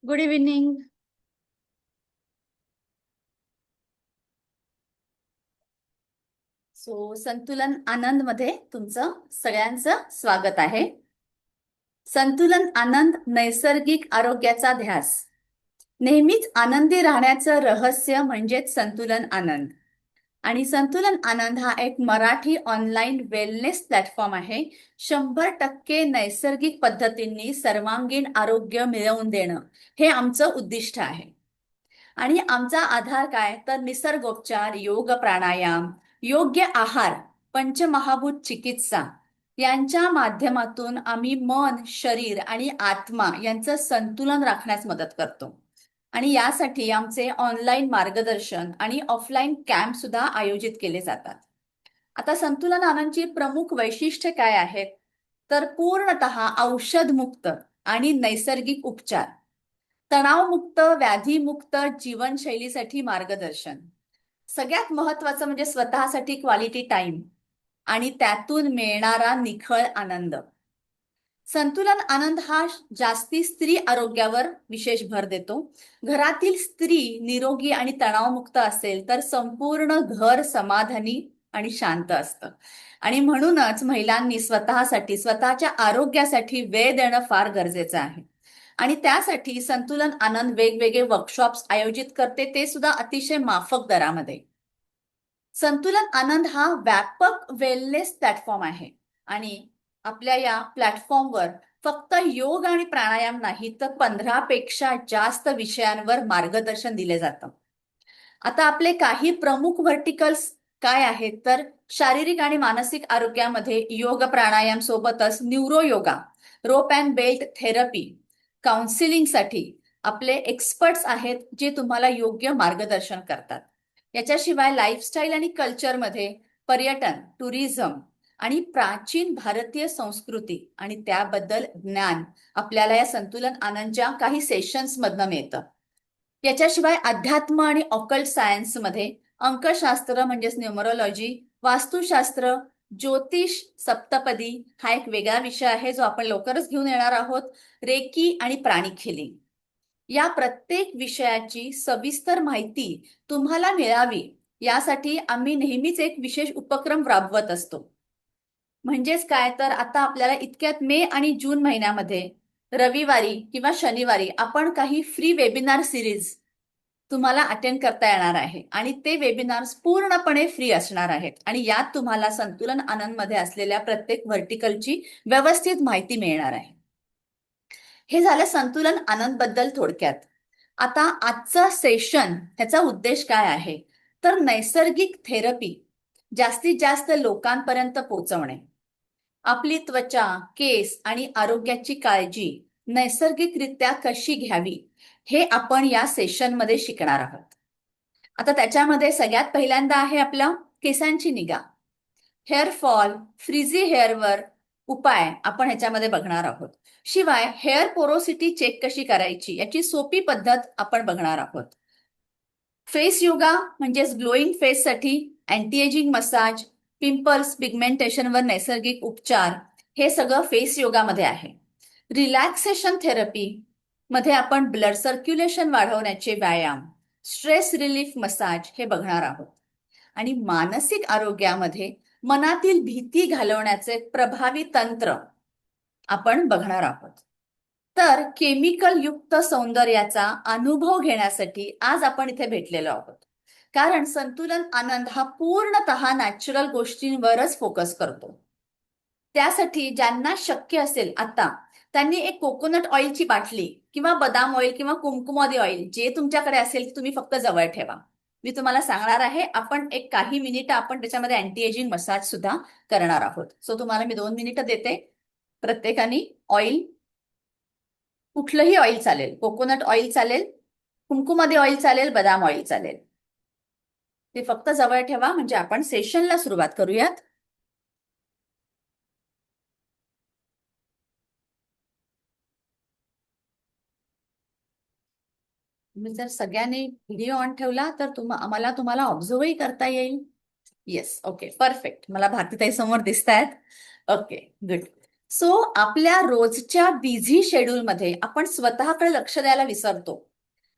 Good evening. संतुलन आनंद मध्ये तुमचं सगळ्यांचं स्वागत आहे. संतुलन आनंद नैसर्गिक आरोग्याचा ध्यास. नेहमीच आनंदी राहण्याचं रहस्य म्हणजेच संतुलन आनंद. आणि संतुलन आनंद हा एक मराठी ऑनलाईन वेलनेस प्लॅटफॉर्म आहे. 100% नैसर्गिक पद्धतींनी सर्वांगीण आरोग्य मिळवून देणं हे आमचं उद्दिष्ट आहे. आणि आमचा आधार काय तर निसर्गोपचार, योग प्राणायाम, योग्य आहार, पंचमहाभूत चिकित्सा यांच्या माध्यमातून आम्ही मन, शरीर आणि आत्मा यांचं संतुलन राखण्यास मदत करतो. आणि यासाठी आमचे ऑनलाईन मार्गदर्शन आणि ऑफलाईन कॅम्प सुद्धा आयोजित केले जातात. आता संतुलन आनंदची प्रमुख वैशिष्ट्ये काय आहेत तर पूर्णतः औषधमुक्त आणि नैसर्गिक उपचार, तणावमुक्त, व्याधीमुक्त जीवनशैलीसाठी मार्गदर्शन, सगळ्यात महत्वाचं म्हणजे स्वतःसाठी क्वालिटी टाइम आणि त्यातून मिळणारा निखळ आनंद. संतुलन आनंद हा जास्ती स्त्री आरोग्यावर विशेष भर देतो. घरातील स्त्री निरोगी आणि तणावमुक्त असेल तर संपूर्ण घर समाधानी आणि शांत असतं. आणि म्हणूनच महिलांनी स्वतःसाठी, स्वतःच्या आरोग्यासाठी वेळ देणं फार गरजेचं आहे. आणि त्यासाठी संतुलन आनंद वेगवेगळे वर्कशॉप्स आयोजित करते, ते सुद्धा अतिशय माफक दरामध्ये. संतुलन आनंद हा व्यापक वेलनेस प्लॅटफॉर्म आहे. आणि आपल्या या प्लॅटफॉर्मवर फक्त योग आणि प्राणायाम नाही तर 15 पेक्षा जास्त विषयांवर मार्गदर्शन दिले जातं. आता आपले काही प्रमुख व्हर्टिकल्स काय आहेत तर शारीरिक आणि मानसिक आरोग्यामध्ये योग प्राणायाम सोबतच neuro yoga, rope and belt therapy, काउन्सिलिंगसाठी आपले एक्सपर्ट्स आहेत जे तुम्हाला योग्य मार्गदर्शन करतात. याच्याशिवाय लाईफस्टाईल आणि कल्चरमध्ये पर्यटन, टुरिझम आणि प्राचीन भारतीय संस्कृती आणि त्याबद्दल ज्ञान आपल्याला या संतुलन आनंदच्या काही सेशन्स मधनं मिळतं. याच्याशिवाय अध्यात्म आणि ऑकल्ट सायन्समध्ये अंकशास्त्र म्हणजेच न्यूमरोलॉजी, वास्तुशास्त्र, ज्योतिष, सप्तपदी हा एक वेगळा विषय आहे जो आपण लवकरच घेऊन येणार आहोत. रेकी आणि प्राणिक हिलिंग या प्रत्येक विषयाची सविस्तर माहिती तुम्हाला मिळावी यासाठी आम्ही नेहमीच एक विशेष उपक्रम राबवत असतो. म्हणजेच काय तर आता आपल्याला इतक्यात मे आणि जून महिन्यामध्ये रविवारी किंवा शनिवारी आपण काही फ्री वेबिनार सिरीज तुम्हाला अटेंड करता येणार आहे. आणि ते वेबिनार्स पूर्णपणे फ्री असणार आहेत. आणि यात तुम्हाला संतुलन आनंद मध्ये असलेल्या प्रत्येक व्हर्टिकलची व्यवस्थित माहिती मिळणार आहे. हे झालं संतुलन आनंद बद्दल थोडक्यात. आता आजचं सेशन ह्याचा उद्देश काय आहे तर नैसर्गिक थेरपी जास्तीत जास्त लोकांपर्यंत पोहोचवणे. आपली त्वचा, केस आणि आरोग्याची काळजी नैसर्गिकरित्या कशी घ्यावी हे आपण या सेशनमध्ये शिकणार आहोत. आता त्याच्यामध्ये सगळ्यात पहिल्यांदा आहे आपला केसांची निगा. हेअर फॉल, फ्रिझी हेअरवर उपाय आपण ह्याच्यामध्ये बघणार आहोत. शिवाय हेअर पोरोसिटी चेक कशी करायची याची सोपी पद्धत आपण बघणार आहोत. फेस योगा म्हणजेच ग्लोईंग फेससाठी अँटी एजिंग मसाज, पिंपल्स, पिगमेंटेशनवर नैसर्गिक उपचार हे सगळं फेस योगामध्ये आहे. रिलॅक्सेशन थेरपी मध्ये आपण ब्लड सर्क्युलेशन वाढवण्याचे व्यायाम, स्ट्रेस रिलीफ मसाज हे बघणार आहोत. आणि मानसिक आरोग्यामध्ये मनातील भीती घालवण्याचे प्रभावी तंत्र आपण बघणार आहोत. तर केमिकल युक्त सौंदर्याचा अनुभव घेण्यासाठी आज आपण इथे भेटलेलो आहोत. कारण संतुलन आनंद हा पूर्णतः नॅचरल गोष्टींवरच फोकस करतो. त्यासाठी ज्यांना शक्य असेल आता त्यांनी एक कोकोनट ऑइलची बाटली किंवा बदाम ऑइल किंवा कुमकुमादी ऑइल जे तुमच्याकडे असेल तुम्ही फक्त जवळ ठेवा. मी तुम्हाला सांगणार आहे, आपण एक काही मिनिटं आपण त्याच्यामध्ये अँटी एजिंग मसाज सुद्धा करणार आहोत. तुम्हाला मी 2 मिनिटं देते. प्रत्येकाने ऑइल, कुठलंही ऑइल चालेल, कोकोनट ऑइल चालेल, कुमकुमादी ऑइल चालेल, बदाम ऑइल चालेल, ते फक्त जवळ ठेवा म्हणजे आपण सेशनला सुरुवात करूयात. तुम्ही जर सगळ्यांनी व्हिडिओ ऑन ठेवला तर आम्हाला तुम्हाला ऑब्झर्वही करता येईल. Yes, okay, perfect. मला भारतीताई समोर दिसत आहेत. Okay, good. सो आपल्या रोजच्या बिझी शेड्यूलमध्ये आपण स्वतःकडे लक्ष द्यायला विसरतो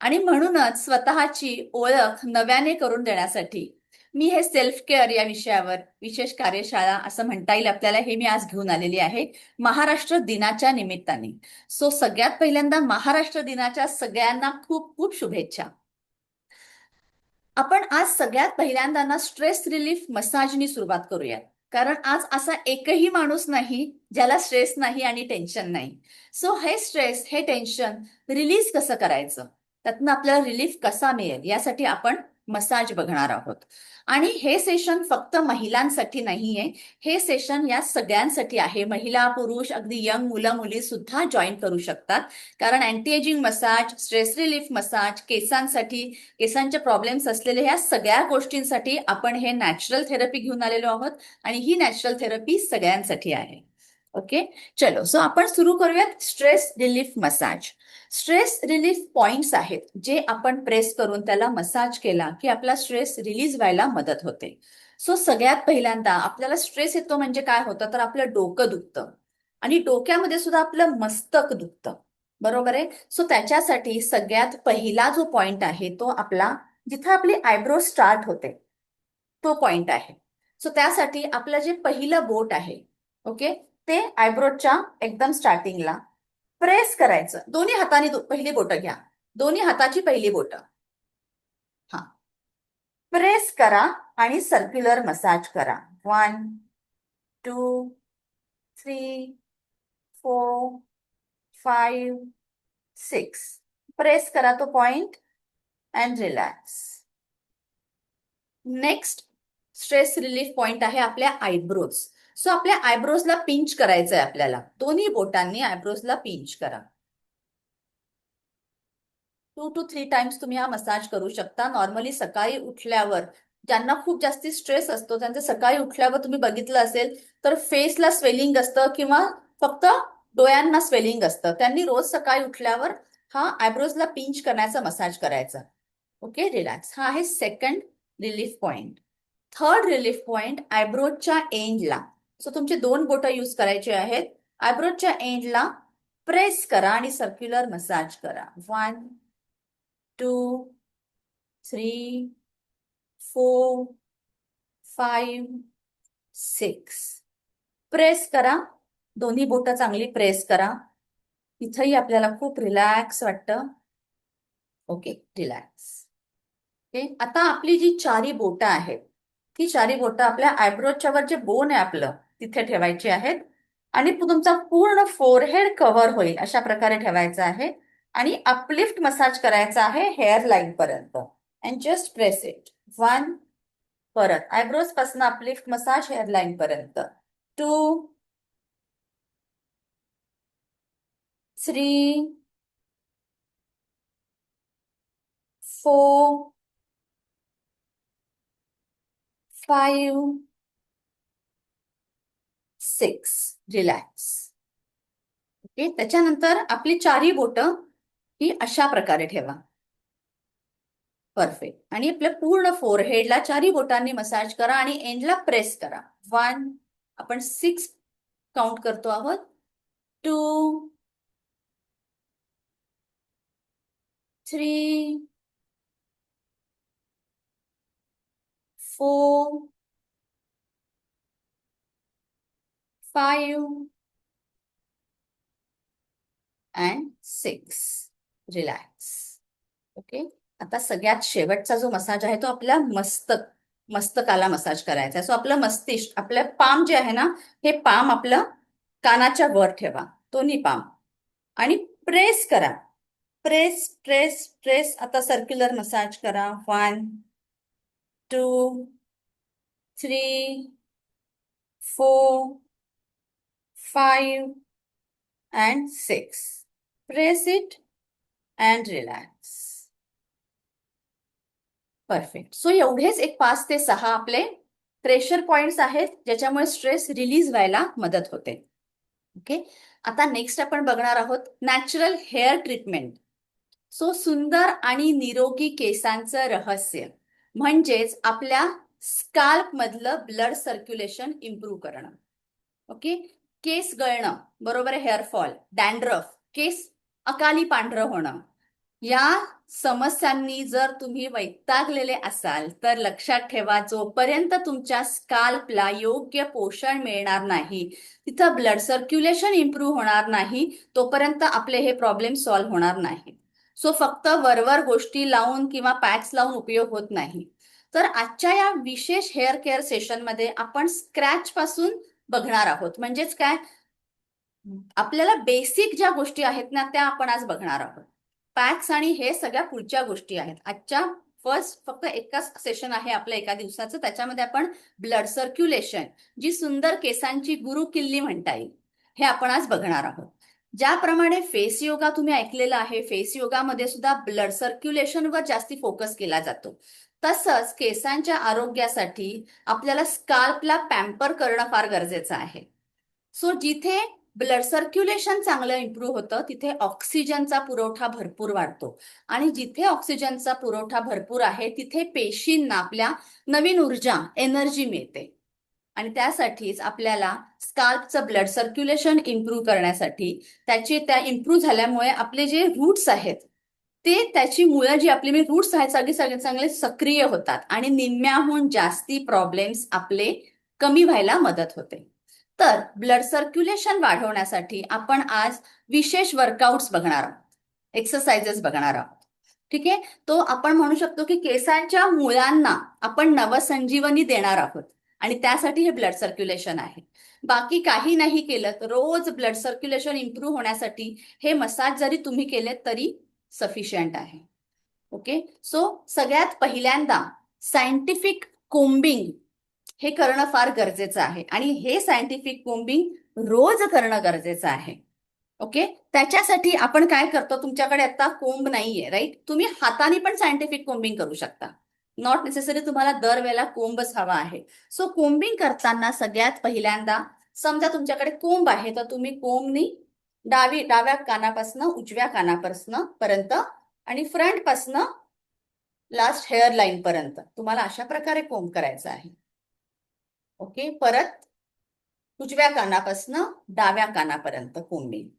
आणि म्हणूनच स्वतःची ओळख नव्याने करून देण्यासाठी मी हे सेल्फ केअर या विषयावर विशेष कार्यशाळा असं म्हणता येईल आपल्याला, हे मी आज घेऊन आलेली आहे महाराष्ट्र दिनाच्या निमित्ताने. सो सगळ्यात पहिल्यांदा महाराष्ट्र दिनाच्या सगळ्यांना खूप खूप शुभेच्छा. आपण आज सगळ्यात पहिल्यांदा ना स्ट्रेस रिलीफ मसाजनी सुरुवात करूयात. कारण आज असा एकही माणूस नाही ज्याला स्ट्रेस नाही आणि टेन्शन नाही. सो हे स्ट्रेस, हे टेन्शन रिलीज कसं करायचं, त्यातनं आपल्याला रिलीफ कसा मिळेल, यासाठी आपण मसाज बघणार आहोत. आणि हे सेशन फक्त महिलांसाठी नाहीये, हे सेशन या सगळ्यांसाठी आहे. महिला, पुरुष, अगदी यंग मुलं मुली सुद्धा जॉईन करू शकतात. कारण anti ageing massage, stress relief massage, केसांसाठी, केसांचे प्रॉब्लेम्स असलेले ह्या सगळ्या गोष्टींसाठी आपण हे नॅचरल थेरपी घेऊन आलेलो आहोत आणि ही नॅचरल थेरपी सगळ्यांसाठी आहे. ओके, चलो. सो आपण सुरू करूयात stress relief massage. Stress relief points आहेत जे आपण प्रेस करून त्याला मसाज केला की आपला स्ट्रेस रिलीज व्हायला मदत होते. सो सगळ्यात पहिल्यांदा आपल्याला स्ट्रेस येतो म्हणजे काय होतं, तर आपलं डोकं दुखतं आणि डोक्यामध्ये सुद्धा आपलं मस्तक दुखतं. बरोबर आहे. सो त्याच्यासाठी सगळ्यात पहिला जो पॉइंट आहे तो आपला, जिथं आपली आयब्रो स्टार्ट होते, तो पॉइंट आहे. सो त्यासाठी आपलं जे पहिलं बोट आहे, ओके, ते आयब्रोच्या एकदम स्टार्टिंगला प्रेस करायचं. दोन्ही हाताने पहिली बोटं घ्या, दोन्ही हाताची पहिली बोटं, हा, प्रेस करा आणि सर्क्युलर मसाज करा. 1, 2, 3, 4, 5, 6. प्रेस करा तो point and relax. Next stress relief point आहे आपल्या आयब्रोज. सो आपल्या आयब्रोजला पिंच करायचं आहे आपल्याला. दोन्ही बोटांनी आयब्रोजला पिंच करा. 2 to 3 टाइम्स तुम्ही हा मसाज करू शकता. नॉर्मली सकाळी उठल्यावर ज्यांना खूप जास्ती स्ट्रेस असतो त्यांचं सकाळी उठल्यावर तुम्ही बघितलं असेल तर फेसला स्वेलिंग असतं किंवा फक्त डोळ्यांना स्वेलिंग असतं. त्यांनी रोज सकाळी उठल्यावर हा आयब्रोजला पिंच करण्याचा मसाज करायचा. Okay, relax. हा आहे second relief point. Third relief point आयब्रोजच्या एंडला. सो तुमचे दोन बोटं यूज करायचे आहेत. आयब्रोजच्या एंडला प्रेस करा आणि सर्क्युलर मसाज करा. 1, 2, 3, 4, 5, 6. प्रेस करा. दोन्ही बोटं चांगली प्रेस करा. इथंही आपल्याला खूप रिलॅक्स वाटतं. Okay, relax. ओके, आता आपली जी चारी बोटं आहेत, ती चारी बोटं आपल्या आयब्रोजच्या वर जे बोन आहे आपलं तिथे ठेवायची आहेत आणि तुमचा पूर्ण फोरहेड कव्हर होईल अशा प्रकारे ठेवायचं आहे आणि अपलिफ्ट मसाज करायचा आहे हेअर लाईन पर्यंत. And just press it. 1, परत आयब्रोज पासून अपलिफ्ट मसाज हेअर लाईन पर्यंत. 2, 3, 4, 5, 6. रिलॅक्स. ओके, त्याच्यानंतर आपली चारही बोटं ही अशा प्रकारे ठेवा. परफेक्ट. आणि आपल्या पूर्ण फोरहेडला चारही बोटांनी मसाज करा आणि एंडला प्रेस करा. 1, आपण 6 काउंट करतो आहोत. 2, 3, 4, 5 अँड 6. रिलॅक्स. ओके, आता सगळ्यात शेवटचा जो मसाज आहे तो आपल्या मस्तकाला मसाज करायचा आहे. सो आपलं मस्तिष्क, आपलं पाम जे आहे ना, हे पाम आपलं कानाच्या वर ठेवा, दोन्ही पाम, आणि प्रेस करा. Press press press. आता सर्क्युलर मसाज करा. 1, 2, 3, 4, 5 and 6. Press it and relax. Perfect. So एवढेच एक 5 ते 6 आपले प्रेशर पॉइंट्स आहेत ज्याच्यामुळे स्ट्रेस रिलीज व्हायला मदत होते. ओके, आता नेक्स्ट आपण बघणार आहोत नॅचरल हेअर ट्रीटमेंट. सो सुंदर आणि निरोगी केसांचं रहस्य म्हणजेच आपल्या स्काल्प मधलं ब्लड सर्क्युलेशन इम्प्रूव्ह करणं. ओके, केस गळणं, बरोबर आहे, हेअरफॉल, डॅन्ड्रफ, केस अकाली पांढरं होणं, या समस्यांनी जर तुम्ही वैतागलेले असाल तर लक्षात ठेवा, जोपर्यंत तुमच्या स्काल्पला योग्य पोषण मिळणार नाही, तिथं ब्लड सर्क्युलेशन इम्प्रूव्ह होणार नाही, तोपर्यंत आपले हे प्रॉब्लेम सॉल्व्ह होणार नाही. सो फक्त वरवर गोष्टी लावून किंवा पॅक्स लावून उपयोग होत नाही. तर आजच्या या विशेष हेअर केअर सेशनमध्ये आपण स्क्रॅच पासून बघणार आहोत. म्हणजेच काय, आपल्याला बेसिक ज्या गोष्टी आहेत ना त्या आपण आज बघणार आहोत. पॅक्स आणि हे सगळ्या पुढच्या गोष्टी आहेत. आजच्या फक्त एकच सेशन आहे आपलं एका दिवसाचं, त्याच्यामध्ये आपण ब्लड सर्क्युलेशन, जी सुंदर केसांची गुरु किल्ली म्हणता येईल, हे आपण आज बघणार आहोत. ज्याप्रमाणे फेस योगा तुम्ही ऐकलेला आहे, फेस योगामध्ये सुद्धा ब्लड सर्क्युलेशनवर जास्ती फोकस केला जातो. तसंच केसांच्या आरोग्यासाठी आपल्याला स्काल्पला पॅम्पर करणं फार गरजेचं आहे. सो जिथे ब्लड सर्क्युलेशन चांगलं इम्प्रूव्ह होतं तिथे ऑक्सिजनचा पुरवठा भरपूर वाढतो, आणि जिथे ऑक्सिजनचा पुरवठा भरपूर आहे तिथे पेशींना आपल्या नवीन ऊर्जा, एनर्जी मिळते. आणि त्यासाठीच आपल्याला स्काल्पचं ब्लड सर्क्युलेशन इम्प्रूव्ह करण्यासाठी, त्या इम्प्रूव्ह झाल्यामुळे आपले जे रूट्स आहेत, त्याची मुळं जी आपली रूट्स आहेत सगळे सगळे चांगले सक्रिय होतात, आणि निम्म्याहून जास्ती प्रॉब्लेम्स आपले कमी व्हायला मदत होते. तर ब्लड सर्क्युलेशन वाढवण्यासाठी आपण आज विशेष वर्कआउट्स बघणार आहोत, एक्सरसाइजेस बघणार आहोत. ठीक आहे. तो आपण म्हणू शकतो की केसांच्या मुळांना आपण नवसंजीवनी देणार आहोत, आणि त्यासाठी हे ब्लड सर्क्युलेशन आहे. बाकी काही नाही केलं तर रोज ब्लड सर्क्युलेशन इम्प्रूव्ह होण्यासाठी हे मसाज जरी तुम्ही केले तरी सफिशियंट आहे. ओके. सो सगळ्यात पहिल्यांदा सायंटिफिक कोम्बिंग हे करणं फार गरजेचं आहे, आणि हे सायंटिफिक कोम्बिंग रोज करणं गरजेचं आहे. ओके. त्याच्यासाठी आपण काय करतो, तुमच्याकडे आता कोंब नाहीये, राईट, तुम्ही हाताने पण सायंटिफिक कोम्बिंग करू शकता. नॉट नेसेसरी तुम्हाला दरवेळेला कोंबच हवा आहे. सो कोम्बिंग करताना सगळ्यात पहिल्यांदा, समजा तुमच्याकडे कोंब आहे तर तुम्ही कोंबनी डाव्या कानापासनं उजव्या कानापासनं पर्यंत आणि फ्रंट पासनं लास्ट हेअर लाईन पर्यंत तुम्हाला अशा प्रकारे कोंब करायचा आहे. ओके. परत उजव्या कानापासनं डाव्या कानापर्यंत कोंबिंग.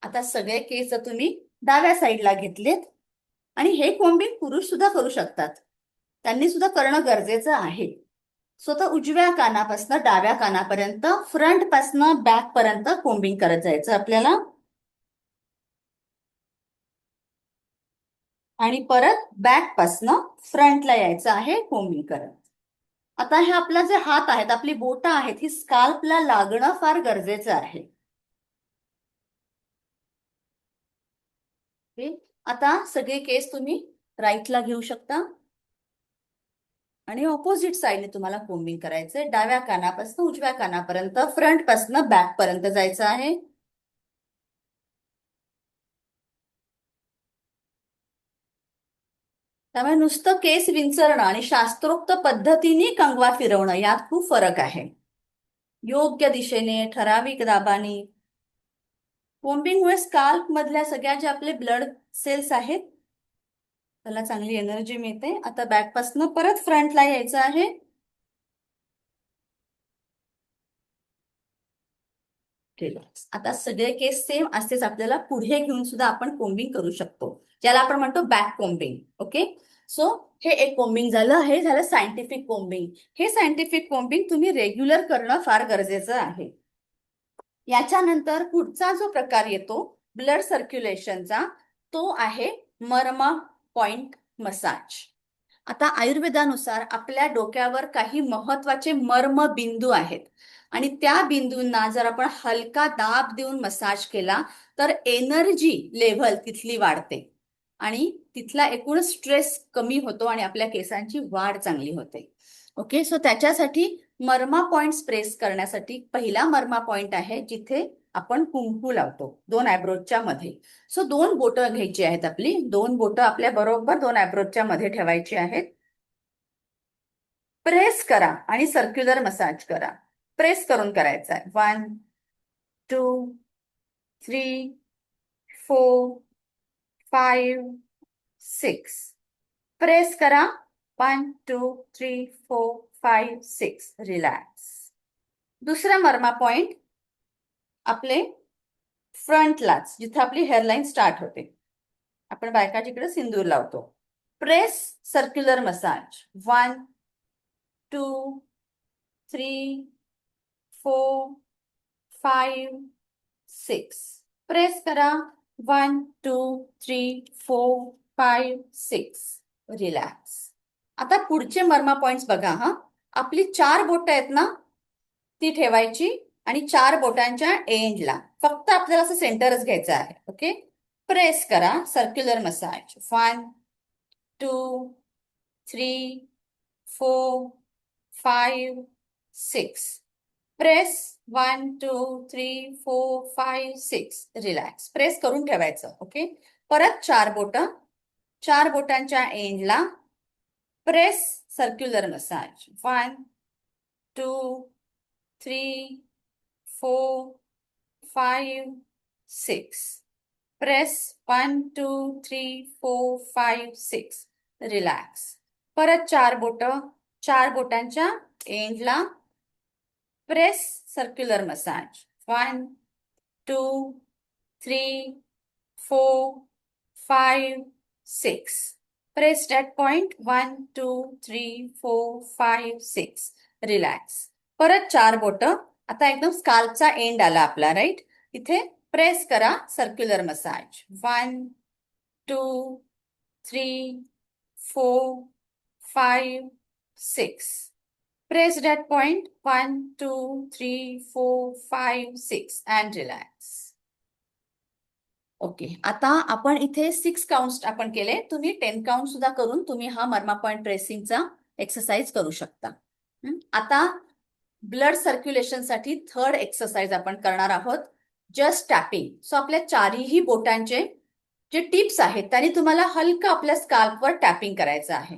आता सगळे केस तुम्ही डाव्या साईडला घेतलेत, आणि हे कोम्बिंग पुरुष सुद्धा करू शकतात, त्यांनी सुद्धा करणं गरजेचं आहे. स्वतः उजव्या कानापासनं डाव्या कानापर्यंत, फ्रंट पासनं बॅक पर्यंत कोम्बिंग करत जायचं आपल्याला, आणि परत बॅक पासनं फ्रंटला यायचं आहे कोम्बिंग करत. आता हे आपला जे हात आहेत, आपली बोटं आहेत, ही स्काल्पला लागणं फार गरजेचं आहे. आता सगळे केस तुम्ही राईटला घेऊ शकता, आणि ऑपोजिट साईडने तुम्हाला कोम्बिंग करायचंय. डाव्या कानापासून उजव्या कानापर्यंत, फ्रंट पासून बॅक पर्यंत जायचं आहे. त्यामुळे नुसतं केस विंचरणं आणि शास्त्रोक्त पद्धतीने कंगवा फिरवणं यात खूप फरक आहे. योग्य दिशेने ठराविक दाबाने कोम्बिंगमुळे स्काल्प मधल्या सगळ्या जे आपले ब्लड सेल्स आहेत त्याला चांगली एनर्जी मिळते. आता बॅक पासून परत फ्रंटला यायचं आहे. केलं. आता सगळे केस सेम असेच आपल्याला पुढे घेऊन सुद्धा आपण कोम्बिंग करू शकतो, ज्याला आपण म्हणतो बॅक कोम्बिंग. ओके. सो हे एक कोम्बिंग झालं, हे झालं सायंटिफिक कोम्बिंग. हे सायंटिफिक कोम्बिंग तुम्ही रेग्युलर करणं फार गरजेचं आहे. याच्यानंतर पुढचा जो प्रकार येतो ब्लड सर्क्युलेशनचा, तो आहे मर्मा पॉइंट मसाज. आता आयुर्वेदानुसार आपल्या डोक्यावर काही महत्वाचे मर्म बिंदू आहेत, आणि त्या बिंदूंना जर आपण हलका दाब देऊन मसाज केला तर एनर्जी लेव्हल तिथली वाढते, आणि तिथला एकूण स्ट्रेस कमी होतो, आणि आपल्या केसांची वाढ चांगली होते. ओके. सो त्याच्यासाठी मर्मा पॉइंट्स प्रेस करण्यासाठी पहिला मर्मा पॉइंट आहे जिथे आपण कुंकू लावतो 2 आयब्रोजच्या मध्ये. सो 2 बोटं घ्यायची आहेत, आपली 2 बोटं आपल्या बरोबर 2 आयब्रोजच्या मध्ये ठेवायची आहेत. प्रेस करा आणि सर्क्युलर मसाज करा. प्रेस करून करायचा आहे. 1 2 3 4 5 6. प्रेस करा. 1 2 3 4 5 6. रिलॅक्स. दुसरा मर्मा पॉइंट आपले फ्रंटलाच, जिथे आपली हेअरलाईन स्टार्ट होते. आपण बायका जिकडे सिंदूर लावतो. Press circular massage. 1 2 3 4 5 6. प्रेस करा. 1 2 3 4 5 6. रिलॅक्स. आता पुढचे मर्मा पॉइंट्स बघा हा. आपली 4 बोटं आहेत ना, ती ठेवायची आणि 4 बोटांच्या एंडला फक्त आपल्याला असं सेंटरच घ्यायचं आहे. ओके. प्रेस करा. Circular massage. 1 2 3 4 5 6. Press. 1 2 3 4 5 6. Relax. Press करून ठेवायचं. ओके. परत 4 बोटं, 4 बोटांच्या एंडला press circular massage. 1 2 3 4 5 6. Press. 1 2 3 4 5 6. Relax. परत 4 बोटं, 4 बोटांच्या एंडला press circular massage. 1 2 3 4 5 6. Press that point. 1 2 3 4 5 6. Relax. परत 4 बोटं. आता एकदम स्काल्पचा एंड आला आपला, राईट. इथे प्रेस करा. Circular massage. 1 2 3 4 5 6. Press that point. 1 2 3 4 5 6 and relax. Okay. आता आपण इथे 6 काउंट्स आपण केले. तुम्ही 10 काउंट सुद्धा करून तुम्ही हा मर्मा पॉइंट प्रेसिंगचा एक्सरसाइज करू शकता. आता ब्लड सर्क्युलेशनसाठी थर्ड एक्सरसाइज आपण करणार आहोत, जस्ट टॅपिंग. सो आपल्या चारही बोटांचे जे टिप्स आहेत त्याने तुम्हाला हलकं आपल्या स्काल्पवर टॅपिंग करायचं आहे.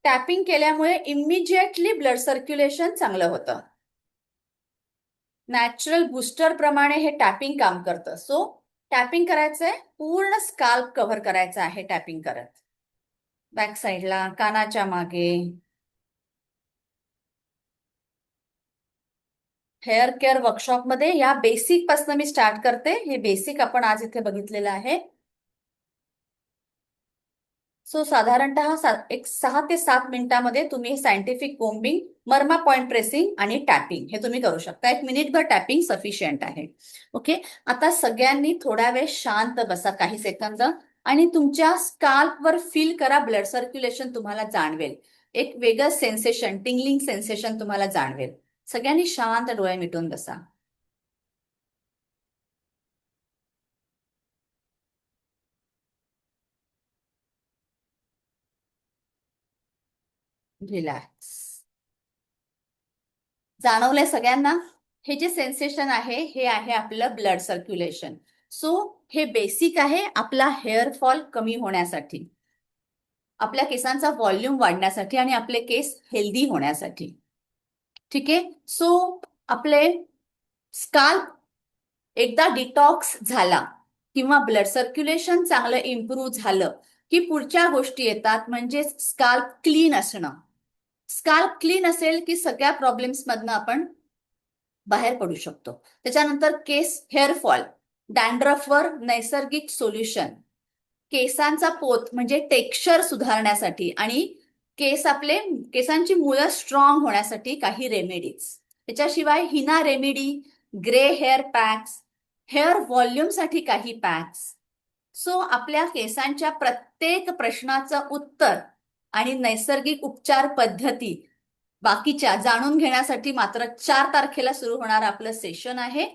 टॅपिंग केल्यामुळे इमिजिएटली ब्लड सर्क्युलेशन चांगलं होतं. नॅचरल बुस्टर प्रमाणे हे टॅपिंग काम करतं. सो टॅपिंग करायचंय, पूर्ण स्काल्प कव्हर करायचं आहे टॅपिंग करत. बॅक साईडला, कानाच्या मागे. हेअर केअर वर्कशॉपमध्ये या बेसिक पासून मी स्टार्ट करते. हे बेसिक आपण आज इथे बघितलेलं आहे. सो साधारणतः एक 6 ते 7 मिनिटांमध्ये तुम्ही सायंटिफिक कोम्बिंग, मर्मा पॉइंट प्रेसिंग आणि टॅपिंग हे तुम्ही करू शकता. 1 मिनिटभर टॅपिंग सफिशियंट आहे. ओके. आता सगळ्यांनी थोडा वेळ शांत बसा, काही सेकंद, आणि तुमच्या स्काल्पवर फील करा. ब्लड सर्क्युलेशन तुम्हाला जाणवेल. एक वेगळं सेन्सेशन, टिंगलिंग सेन्सेशन तुम्हाला जाणवेल. सगळ्यांनी शांत डोळे मिटून बसा. रिलॅक्स. जाणवलंय सगळ्यांना? हे जे सेन्सेशन आहे हे आहे आपलं ब्लड सर्क्युलेशन. सो हे बेसिक आहे आपला हेअर फॉल कमी होण्यासाठी, आपल्या केसांचा व्हॉल्यूम वाढण्यासाठी आणि आपले केस हेल्दी होण्यासाठी. ठीक आहे. सो आपले स्काल्प एकदा डिटॉक्स झाला किंवा ब्लड सर्क्युलेशन चांगलं इम्प्रूव्ह झालं की पुढच्या गोष्टी येतात, म्हणजे स्काल्प क्लीन असणं. स्काल्प क्लीन असेल की सगळ्या प्रॉब्लेम्स मधनं आपण बाहेर पडू शकतो. त्याच्यानंतर केस हेअरफॉल, डॅन्ड्रफवर नैसर्गिक सोल्युशन, केसांचा पोत म्हणजे टेक्स्चर सुधारण्यासाठी आणि केसांची मुळं स्ट्रॉंग होण्यासाठी काही रेमेडीज. त्याच्याशिवाय henna remedy, grey hair packs, hair व्हॉल्यूमसाठी काही पॅक्स. सो आपल्या केसांच्या प्रत्येक प्रश्नाचं उत्तर आणि नैसर्गिक उपचार पद्धती बाकीच्या जाणून घेण्यासाठी मात्र 4 तारखेला सुरू होणार आपलं सेशन आहे.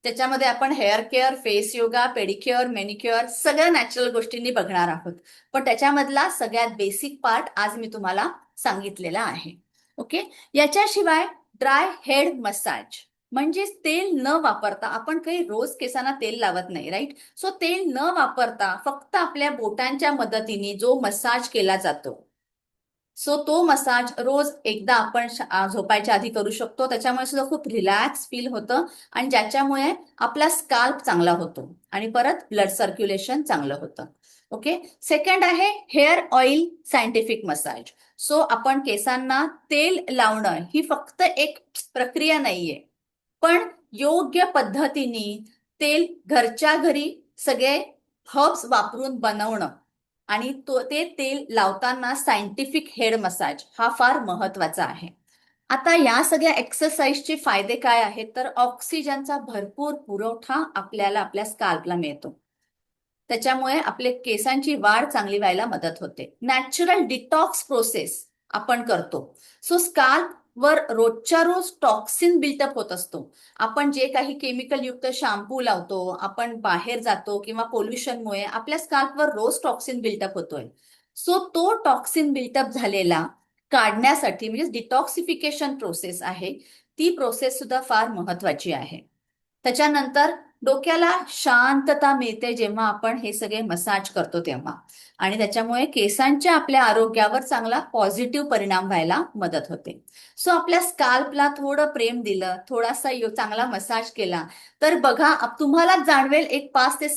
त्याच्यामध्ये आपण hair care, face yoga, pedicure, manicure सगळ्या नॅचरल गोष्टींनी बघणार आहोत. पण त्याच्यामधला सगळ्यात बेसिक पार्ट आज मी तुम्हाला सांगितलेला आहे. ओके. याच्याशिवाय ड्राय हेड मसाज, म्हणजे तेल न वापरता, आपण काही रोज केसांना तेल लावत नाही, राईट. सो तेल न वापरता फक्त आपल्या बोटांच्या मदतीने जो मसाज केला जातो, सो तो मसाज रोज एकदा आपण झोपायच्या आधी करू शकतो. त्याच्यामुळे सुद्धा खूप रिलॅक्स फील होतं आणि ज्याच्यामुळे आपला स्काल्प चांगला होतो आणि परत ब्लड सर्क्युलेशन चांगलं होतं. ओके. सेकंड आहे hair oil scientific massage. So आपण केसांना तेल लावणं ही फक्त एक प्रक्रिया नाहीये, पण योग्य पद्धतीने तेल घरच्या घरी सगळे हर्ब्स वापरून बनवणं आणि ते तेल लावताना सायंटिफिक हेड मसाज हा फार महत्वाचा आहे. आता या सगळ्या एक्सरसाइजचे फायदे काय आहेत, तर ऑक्सिजनचा भरपूर पुरवठा आपल्याला आपल्या स्काल्पला मिळतो. त्याच्यामुळे आपले केसांची वाढ चांगली व्हायला मदत होते. नॅचरल डिटॉक्स प्रोसेस आपण करतो. सो स्काल्प वर रोजच्या रोज टॉक्सिन बिल्टअप होत असतो. आपण जे काही केमिकल युक्त शॅम्पू लावतो, आपण बाहेर जातो किंवा पोल्युशनमुळे आपल्या स्काल्पवर रोज टॉक्सिन बिल्टअप होतोय. सो तो टॉक्सिन बिल्टअप झालेला काढण्यासाठी म्हणजे डिटॉक्सिफिकेशन प्रोसेस आहे, ती प्रोसेस सुद्धा फार महत्वाची आहे. त्याच्यानंतर डोक्याला शांतता मिळते जेव्हा आपण हे सगळे मसाज करतो तेव्हा, आणि त्याच्यामुळे केसांच्या आपल्या आरोग्यावर चांगला पॉझिटिव्ह परिणाम व्हायला मदत होते. सो आपल्या स्काल्पला थोडं प्रेम दिलं, थोडासा चांगला मसाज केला, तर बघा तुम्हाला जाणवेल एक 5 ते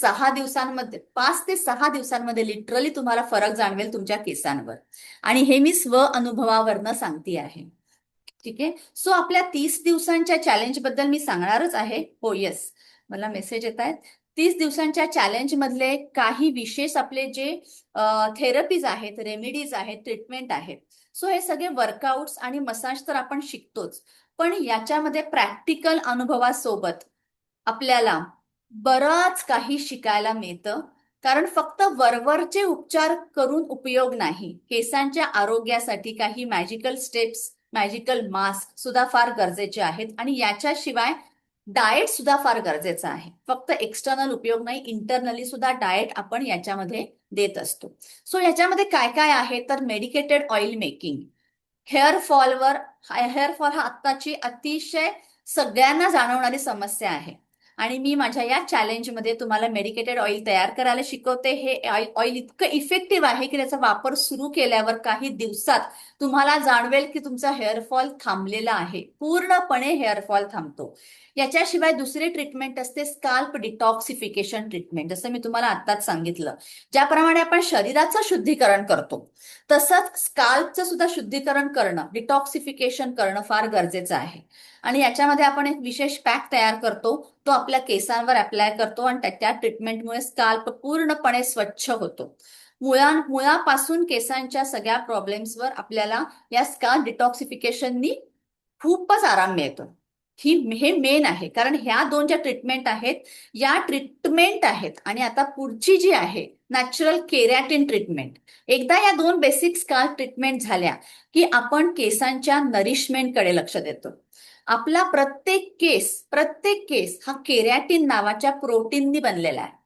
6 दिवसांमध्ये लिटरली तुम्हाला फरक जाणवेल तुमच्या केसांवर. आणि हे मी स्व अनुभवावरनं सांगते आहे. ठीक आहे. सो आपल्या 30 दिवसांच्या चॅलेंज बद्दल मी सांगणारच आहे. हो येस, मला मेसेज येत आहेत. 30 दिवसांच्या चॅलेंज मधले काही विशेष आपले जे थेरपीज आहेत, रेमेडीज आहेत, ट्रीटमेंट आहेत. सो हे सगळे वर्कआउट्स आणि मसाज तर आपण शिकतोच, पण याच्यामध्ये प्रॅक्टिकल अनुभवासोबत आपल्याला बरंच काही शिकायला मिळतं. कारण फक्त वरवरचे उपचार करून उपयोग नाही. केसांच्या आरोग्यासाठी काही मॅजिकल स्टेप्स, मॅजिकल मास्क सुद्धा फार गरजेचे आहेत, आणि याच्याशिवाय डाएट सुद्धा फार गरजेचं आहे. फक्त एक्सटर्नल उपयोग नाही, इंटरनली सुद्धा डाएट आपण याच्यामध्ये देत असतो. सो याच्यामध्ये काय काय आहे, तर medicated oil making, hair fall हा आत्ताची अतिशय सगळ्यांना जाणवणारी समस्या आहे. आणि मी माझ्या या चॅलेंजमध्ये तुम्हाला मेडिकेटेड ऑइल तयार करायला शिकवते. हे ऑइल इतकं इफेक्टिव्ह आहे की त्याचा वापर सुरू केल्यावर काही दिवसात तुम्हाला जाणवेल की तुमचा हेअरफॉल थांबलेला आहे, पूर्णपणे हेअरफॉल थांबतो. याच्याशिवाय दुसरी ट्रीटमेंट असते स्काल्प डिटॉक्सिफिकेशन ट्रीटमेंट. जसं मी तुम्हाला आत्ताच सांगितलं, ज्याप्रमाणे आपण शरीराचं शुद्धीकरण करतो तसंच स्काल्पचं सुद्धा शुद्धीकरण करणं, डिटॉक्सिफिकेशन करणं फार गरजेचं आहे. आणि याच्यामध्ये आपण एक विशेष पॅक तयार करतो, तो आपल्या केसांवर अप्लाय करतो, आणि त्या ट्रीटमेंटमुळे स्काल्प पूर्णपणे स्वच्छ होतो. मुळापासून केसांच्या सगळ्या प्रॉब्लेम्सवर आपल्याला या स्काल्प डिटॉक्सिफिकेशननी खूपच आराम मिळतो. हे मेन आहे, कारण ह्या दोन ज्या ट्रीटमेंट आहेत, या ट्रीटमेंट आहेत. आणि आता पुढची जी आहे नॅचरल केरॅटिन ट्रीटमेंट. एकदा या दोन बेसिक स्काल्प ट्रीटमेंट झाल्या की आपण केसांच्या नरिशमेंटकडे लक्ष देतो. आपला प्रत्येक केस हा केरॅटिन नावाच्या प्रोटीननी बनलेला आहे.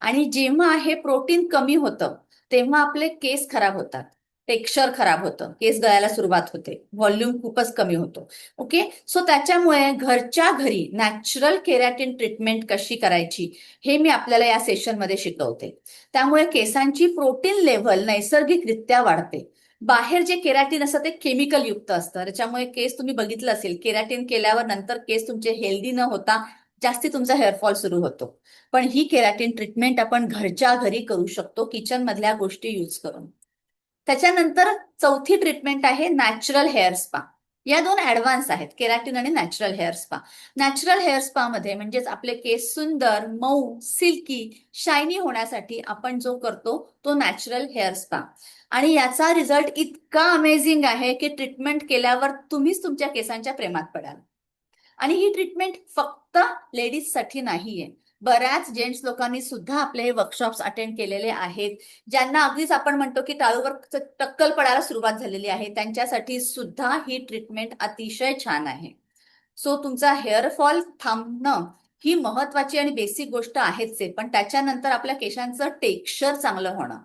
आणि जेव्हा हे प्रोटीन कमी होतं तेव्हा आपले केस खराब होतात, टेक्स्चर खराब होतं, केस गळायला सुरुवात होते, व्हॉल्यूम खूपच कमी होतो. ओके. सो त्याच्यामुळे घरच्या घरी नॅचरल केरॅटिन ट्रीटमेंट कशी करायची हे मी आपल्याला या सेशनमध्ये शिकवते. त्यामुळे केसांची प्रोटीन लेव्हल नैसर्गिकरित्या वाढते. बाहेर जे केरॅटिन असतं ते केमिकल युक्त असतं, त्याच्यामुळे केस तुम्ही बघितलं असेल, केरॅटिन केल्यावर नंतर केस तुमचे हेल्दी न होता जास्ती तुमचा हेअरफॉल सुरू होतो. पण ही केरॅटिन ट्रीटमेंट आपण घरच्या घरी करू शकतो, किचन मधल्या गोष्टी यूज करून. त्याच्यानंतर चौथी ट्रीटमेंट आहे नॅचरल हेअर स्पा. या दोन ऍडव्हान्स आहेत, केरॅटिन आणि natural hair spa. Natural hair spa मध्ये म्हणजेच आपले केस सुंदर, मऊ, सिल्की, शायनी होण्यासाठी आपण जो करतो तो नॅचरल हेअर स्पा. आणि याचा रिझल्ट इतका अमेझिंग आहे की ट्रीटमेंट केल्यावर तुम्हीच तुमच्या केसांच्या प्रेमात पडाल. आणि ही ट्रीटमेंट फक्त लेडीजसाठी नाहीये, बऱ्याच जेंट्स लोकांनी सुद्धा आपले हे वर्कशॉप्स अटेंड केलेले आहेत, ज्यांना अगदीच आपण म्हणतो की टाळूवर टक्कल पडायला सुरुवात झालेली आहे, त्यांच्यासाठी सुद्धा ही ट्रीटमेंट अतिशय छान आहे. सो तुमचा हेअरफॉल थांबणं ही महत्वाची आणि बेसिक गोष्ट आहेच आहे, पण त्याच्यानंतर आपल्या केसांचं टेक्स्चर चांगलं होणं,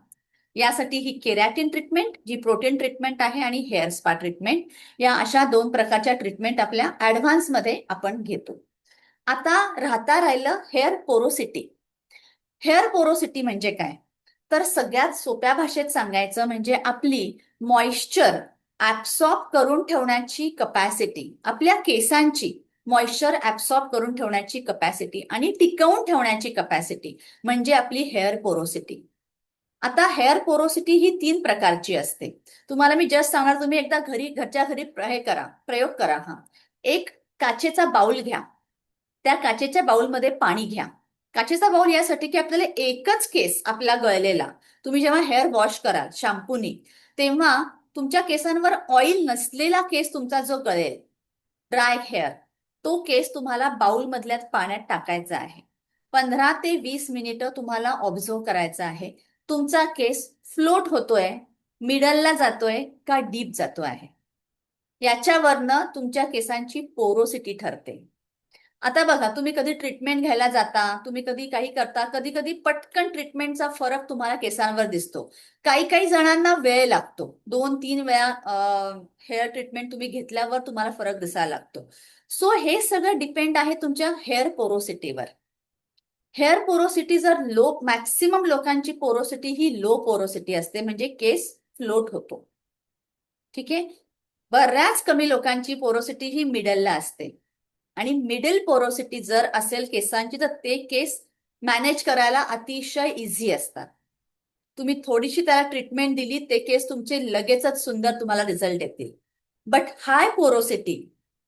यासाठी ही केरॅटिन ट्रीटमेंट जी प्रोटीन ट्रीटमेंट आहे आणि हेअर स्पा ट्रीटमेंट, या अशा दोन प्रकारच्या ट्रीटमेंट आपल्या ऍडव्हान्स मध्ये आपण घेतो. आता राहिलं हेअर पोरोसिटी. हेअर पोरोसिटी म्हणजे काय, तर सगळ्यात सोप्या भाषेत सांगायचं म्हणजे आपली मॉइश्चर ऍब्सॉर्ब करून ठेवण्याची कपॅसिटी, आपल्या केसांची मॉइश्चर ऍब्सॉर्ब करून ठेवण्याची कपॅसिटी आणि टिकवून ठेवण्याची कपॅसिटी म्हणजे आपली हेअर पोरोसिटी. आता हेअर पोरोसिटी ही 3 प्रकारची असते. तुम्हाला मी जस्ट सांगणार, तुम्ही एकदा घरच्या घरी हे करा, प्रयोग करा. हा एक काचेचा बाउल घ्या, त्या काचेच्या बाउलमध्ये पाणी घ्या. काचेचा बाउल यासाठी की आपल्याला एकच केस आपला गळलेला, तुम्ही जेव्हा हेअर वॉश कराल शॅम्पूनी, तेव्हा तुमच्या केसांवर ऑइल नसलेला केस तुमचा जो गळेल, ड्राय हेअर, तो केस तुम्हाला बाउल मधल्या पाण्यात टाकायचा आहे. 15 ते 20 मिनिटं तुम्हाला ऑब्झर्व करायचं आहे तुमचा केस फ्लोट होतोय, मिडलला जातोय का डीप जातो आहे. याच्यावरनं तुमच्या केसांची पोरोसिटी ठरते. आता बघा, तुम्ही कधी ट्रीटमेंट घ्यायला जाता, तुम्ही कधी काही करता, कधी कधी पटकन ट्रीटमेंटचा फरक तुम्हाला केसांवर दिसतो. काही काही जणांना वेळ लागतो, 2-3 वेळा हेअर ट्रीटमेंट तुम्ही घेतल्यावर तुम्हाला फरक दिसायला लागतो. सो हे सगळं डिपेंड आहे तुमच्या हेअर पोरोसिटीवर. हेअर पोरोसिटी जर मॅक्सिमम लोकांची पोरोसिटी ही लो पोरोसिटी असते, म्हणजे केस फ्लोट होतो. ठीक आहे. बऱ्याच कमी लोकांची पोरोसिटी ही मिडलला असते. आणि मिडल पोरोसिटी जर असेल केसांची, तर ते केस मॅनेज करायला अतिशय इझी असतात. तुम्ही थोडीशी त्याला ट्रीटमेंट दिली, ते केस तुमचे लगेचच सुंदर तुम्हाला रिझल्ट येतील. बट हाय पोरोसिटी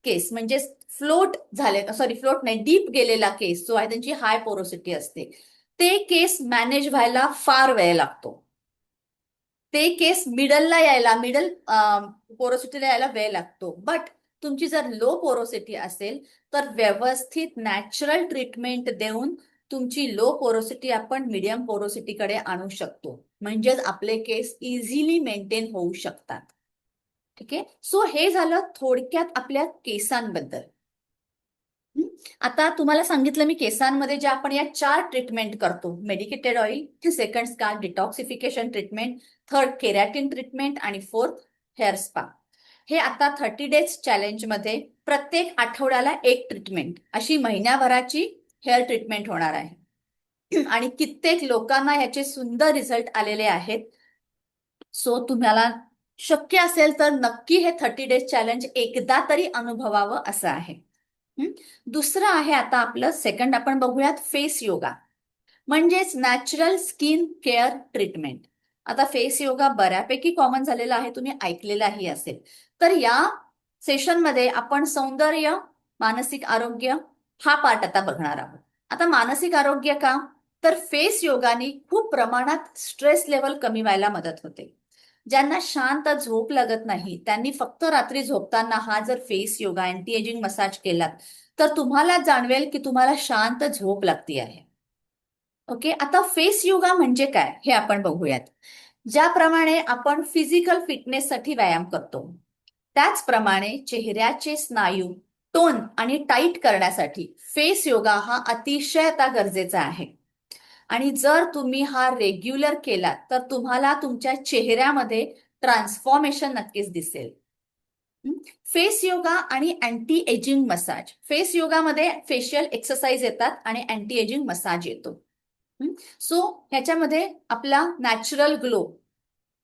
केस म्हणजे फ्लोट नाही, डीप गेलेला केस जो आहे त्यांची हाय पोरोसिटी असते, ते केस मॅनेज व्हायला फार वेळ लागतो. ते केस मिडल पोरोसिटीला यायला वेळ लागतो. बट तुमची जर लो पोरोसिटी असेल तर व्यवस्थित नॅचरल ट्रीटमेंट देऊन तुमची लो पोरोसिटी आपण मीडियम पोरोसिटीकडे आणू शकतो, म्हणजेच आपले केस इझिली मेंटेन होऊ शकतात. ठीक आहे. सो हे झालं थोडक्यात आपल्या केसांबद्दल. आता तुम्हाला सांगितलं मी केसांमध्ये जे आपण या 4 ट्रीटमेंट करतो, medicated oil, second scalp detoxification treatment, third केरॅटिन treatment आणि फोर्थ हेअर स्पा. हे आता 30 डेज चॅलेंज मध्ये प्रत्येक आठवड्याला एक ट्रीटमेंट अशी महिन्याभराची हेअर ट्रीटमेंट होणार आहे. आणि कित्येक लोकांना याचे सुंदर रिझल्ट आलेले आहेत. सो तुम्हाला शक्य असेल तर नक्की हे 30 डेज चॅलेंज एकदा तरी अनुभवावं असं आहे. दुसरं आहे आता आपलं सेकंड, आपण बघूयात फेस योगा, म्हणजेच नॅचरल स्किन केअर ट्रीटमेंट. आता फेस योगा बऱ्यापैकी कॉमन झालेला आहे, तुम्ही ऐकलेलाही असेल. तर या सेशनमध्ये आपण सौंदर्य, मानसिक आरोग्य हा पार्ट आता बघणार आहोत. आता मानसिक आरोग्य का, तर फेस योगाने खूप प्रमाणात स्ट्रेस लेवल कमी व्हायला मदत होते. ज्यांना शांत झोप लागत नाही त्यांनी फक्त रात्री झोपताना हा जर face yoga, anti ageing massage केलात तर तुम्हाला जाणवेल की तुम्हाला शांत झोप लागती आहे. ओके. आता फेस योगा म्हणजे काय हे आपण बघूयात. ज्याप्रमाणे आपण फिजिकल फिटनेससाठी व्यायाम करतो, त्याचप्रमाणे चेहऱ्याचे स्नायू टोन आणि टाईट करण्यासाठी फेस योगा हा अतिशय आता गरजेचा आहे. आणि जर तुम्ही हा रेग्युलर केलात तर तुम्हाला तुमच्या चेहऱ्यामध्ये ट्रान्सफॉर्मेशन नक्कीच दिसेल. फेस योगा आणि अँटी एजिंग मसाज. फेस योगामध्ये फेशियल एक्सरसाइज येतात आणि अँटी एजिंग मसाज येतो. सो ह्याच्यामध्ये आपला नॅचरल ग्लो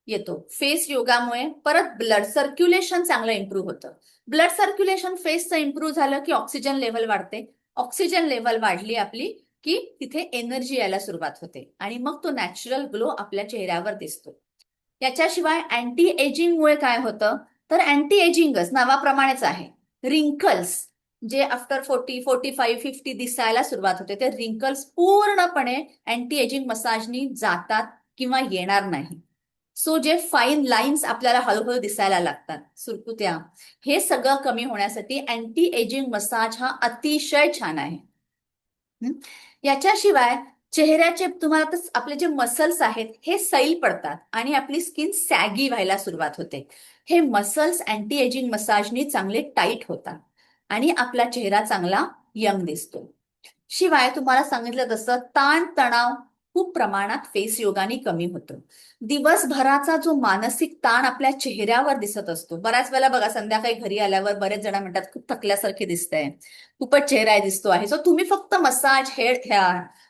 येतो फेस योगामुळे. परत ब्लड सर्क्युलेशन चांगलं इम्प्रूव्ह होतं. ब्लड सर्क्युलेशन फेसचं इम्प्रूव्ह झालं की ऑक्सिजन लेवल वाढते. ऑक्सिजन लेवल वाढली आपली की तिथे एनर्जी यायला सुरुवात होते आणि मग तो नॅचरल ग्लो आपल्या चेहऱ्यावर दिसतो. याच्याशिवाय अँटी एजिंगमुळे काय होतं, तर अँटी एजिंगच नावाप्रमाणेच आहे. रिंकल्स जे आफ्टर 40, 45, 50 दिसायला सुरुवात होते, ते रिंकल्स पूर्णपणे अँटी एजिंग मसाजनी जातात किंवा येणार नाही. सो जे फाईन लाईन्स आपल्याला हळूहळू दिसायला लागतात, सुरकुत्या, हे सगळं कमी होण्यासाठी अँटी एजिंग मसाज हा अतिशय छान आहे. याच्याशिवाय चेहऱ्याचे तुम्हाला आपले जे मसल्स आहेत हे सैल पडतात आणि आपली स्किन सॅगी व्हायला सुरुवात होते. हे मसल्स अँटी एजिंग मसाजनी चांगले टाईट होतात आणि आपला चेहरा चांगला यंग दिसतो. शिवाय तुम्हाला सांगितलं तसं ताण तणाव खूप प्रमाणात फेस योगाने कमी होतो. दिवसभराचा जो मानसिक ताण आपल्या चेहऱ्यावर दिसत असतो, बऱ्याच वेळेला बघा संध्याकाळी घरी आल्यावर बरेच जण म्हणतात खूप थकल्यासारखे दिसतंय, खूपच चेहरा दिसतो आहे. सो तुम्ही फक्त मसाज,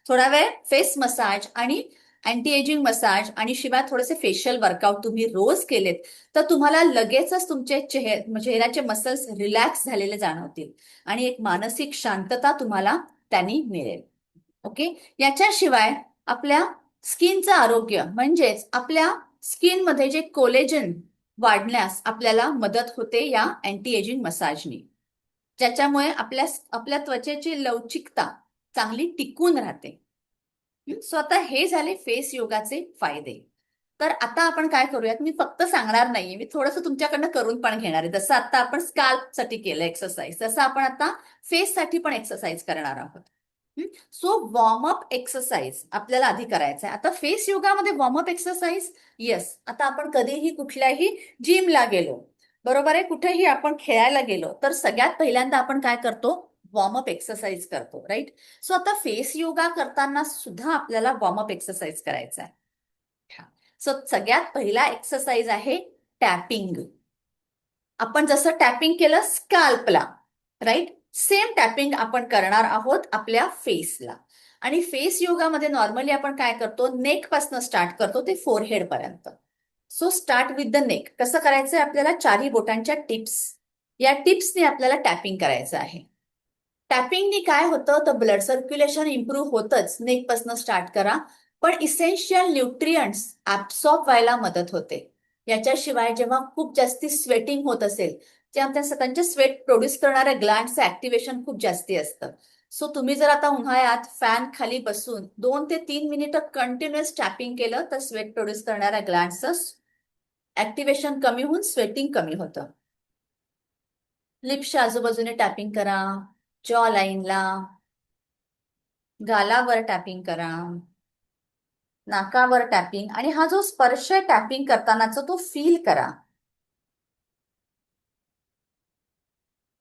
थोडा वेळ फेस मसाज आणि अँटी एजिंग मसाज आणि शिवाय थोडेसे फेशियल वर्कआउट तुम्ही रोज केलेत तर तुम्हाला लगेचच तुमचे चेहऱ्याचे मसल्स रिलॅक्स झालेले जाणवतील आणि एक मानसिक शांतता तुम्हाला त्यांनी मिळेल. ओके. याच्याशिवाय आपल्या स्किनचं आरोग्य म्हणजेच आपल्या स्किनमध्ये जे कोलेजन वाढण्यास आपल्याला मदत होते या अँटी एजिंग मसाजनी. ज्याच्यामुळे आपल्या आपल्या त्वचेची लवचिकता चांगली टिकून राहते. सो आता हे झाले फेस योगाचे फायदे. तर आता आपण काय करूयात, मी फक्त सांगणार नाहीये, मी थोडंसं तुमच्याकडनं करून पण घेणार आहे. जसं आता आपण स्काल्प साठी केलं एक्सरसाइज, तसं आपण आता फेस साठी पण एक्सरसाइज करणार आहोत. सो वॉर्मअप एक्सरसाइज आपल्याला आधी करायचं आहे. आता फेस योगामध्ये वॉर्मअप एक्सरसाइज, येस, आता आपण कधीही कुठल्याही जिमला गेलो, बरोबर आहे, कुठेही आपण खेळायला गेलो, तर सगळ्यात पहिल्यांदा आपण काय करतो, वॉर्मअप एक्सरसाइज करतो, राईट. सो आता फेस योगा करताना सुद्धा आपल्याला वॉर्मअप एक्सरसाइज करायचा आहे. सो सगळ्यात पहिला एक्सरसाइज आहे टॅपिंग. आपण जसं टॅपिंग केलं स्काल्पला, राईट, सेम टॅपिंग आपण करणार आहोत आपल्या फेसला. आणि फेस योगामध्ये नॉर्मली आपण काय करतो, नेक पासून स्टार्ट करतो ते फोरहेड पर्यंत. So start with the neck. कसं करायचंय, आपल्याला चारही बोटांच्या टिप्स, या टिप्सने आपल्याला टॅपिंग करायचं आहे. टॅपिंगनी काय होतं, तर ब्लड सर्क्युलेशन इम्प्रूव्ह होतच, नेक पासून स्टार्ट करा, पण इसेन्शियल न्यूट्रियंट्स ऍब्सॉर्ब व्हायला मदत होते. याच्याशिवाय जेव्हा खूप जास्ती स्वेटिंग होत असेल, तेव्हा त्यांचे स्वेट प्रोड्यूस करणाऱ्या ग्लँडचं ऍक्टिव्हेशन खूप जास्ती असतं. सो तुम्ही जर आता उन्हाळ्यात फॅन खाली बसून 2 ते 3 मिनिटं कंटिन्युअस टॅपिंग केलं, तर स्वेट प्रोड्यूस करणाऱ्या ग्लँडचं ऍक्टिव्हेशन कमी होऊन स्वेटिंग कमी होतं. लिप्सच्या आजूबाजूने टॅपिंग करा, जॉ लाईनला, गालावर टॅपिंग करा, नाकावर टॅपिंग, आणि हा जो स्पर्श आहे टॅपिंग करतानाचा तो फील करा.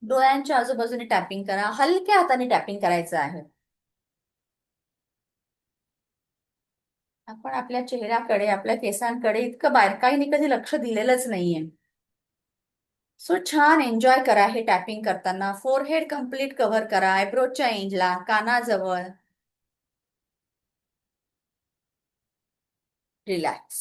डोळ्यांच्या आजूबाजूने टॅपिंग करा, हलक्या हाताने टॅपिंग करायचं आहे. आपण आपल्या चेहऱ्याकडे, आपल्या केसांकडे इतकं बारकाईने कधी लक्ष दिलेलंच नाहीये. सो छान एन्जॉय करा हे टॅपिंग करताना. फोरहेड कम्प्लीट कव्हर करा, आयब्रोच्या एंडला, कानाजवळ. रिलॅक्स.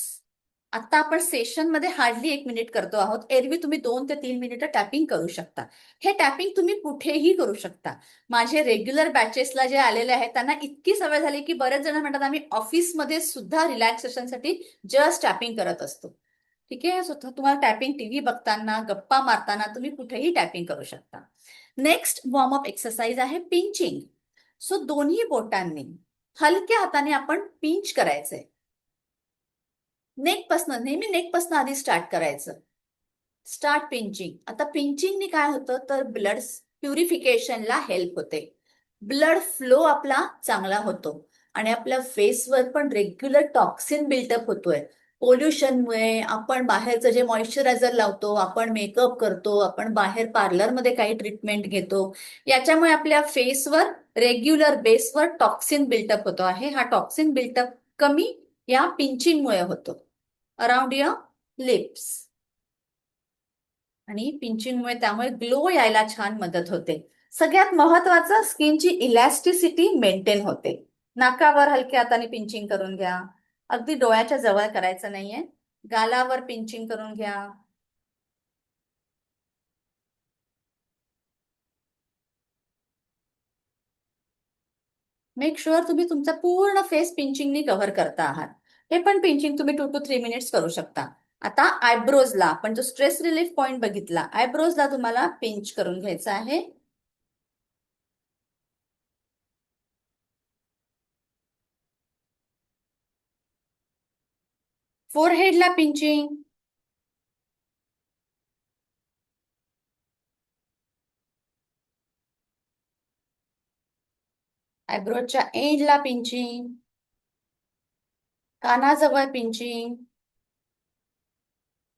आता आपण सेशन मध्ये हार्डली 1 मिनिट करतो आहोत, एरवी तुम्ही 2 ते 3 मिनिटं टॅपिंग करू शकता. हे टॅपिंग तुम्ही कुठेही करू शकता. माझे रेग्युलर बॅचेसला जे आलेले आहेत त्यांना इतकी सवय झाली की बरेच जण म्हणतात आम्ही ऑफिसमध्ये सुद्धा रिलॅक्सेशनसाठी जस्ट टॅपिंग करत असतो. ठीक आहे, सो तुम्हाला टॅपिंग टीव्ही बघताना, गप्पा मारताना तुम्ही कुठेही टॅपिंग करू शकता. नेक्स्ट वॉर्मअप एक्सरसाइज आहे पिंचिंग. सो दोन्ही बोटांनी हलक्या हाताने आपण पिंच करायचंय. नेकपासनं, नेहमी नेकपासनं आधी स्टार्ट करायचं. Start pinching. आता पिंचिंगनी काय होतं, तर ब्लड प्युरिफिकेशनला हेल्प होते, ब्लड फ्लो आपला चांगला होतो, आणि आपल्या फेसवर पण रेग्युलर टॉक्सिन बिल्टअप होतोय. पोल्युशनमुळे आपण बाहेरचं जे मॉइश्चरायझर लावतो, आपण मेकअप करतो, आपण बाहेर पार्लरमध्ये काही ट्रीटमेंट घेतो, याच्यामुळे आपल्या फेसवर रेग्युलर बेसवर टॉक्सिन बिल्टअप होतो आहे. हा टॉक्सिन बिल्टअप कमी या पिंचिंगमुळे होतो अराउंड युअर लिप्स. आणि पिंचिंगमुळे त्यामुळे ग्लो यायला छान मदत होते. सगळ्यात महत्वाचं, स्किनची इलॅस्टिसिटी मेंटेन होते. नाकावर हलक्या हाताने पिंचिंग करून घ्या, अगदी डोळ्याच्या जवळ करायचं नाहीये, गालावर पिंचिंग करून घ्या. मेक शुअर तुम्ही तुमचा पूर्ण फेस पिंचिंगनी कव्हर करता आहात. हे पण पिंचिंग तुम्ही 2 to 3 मिनिट्स करू शकता. आता आयब्रोजला आपण जो स्ट्रेस रिलीफ पॉइंट बघितला, आयब्रोजला तुम्हाला पिंच करून घ्यायचा आहे. फोरहेडला पिंचिंग, आयब्रोजच्या एंडला पिंचिंग, कानाजवळ पिंचिंग.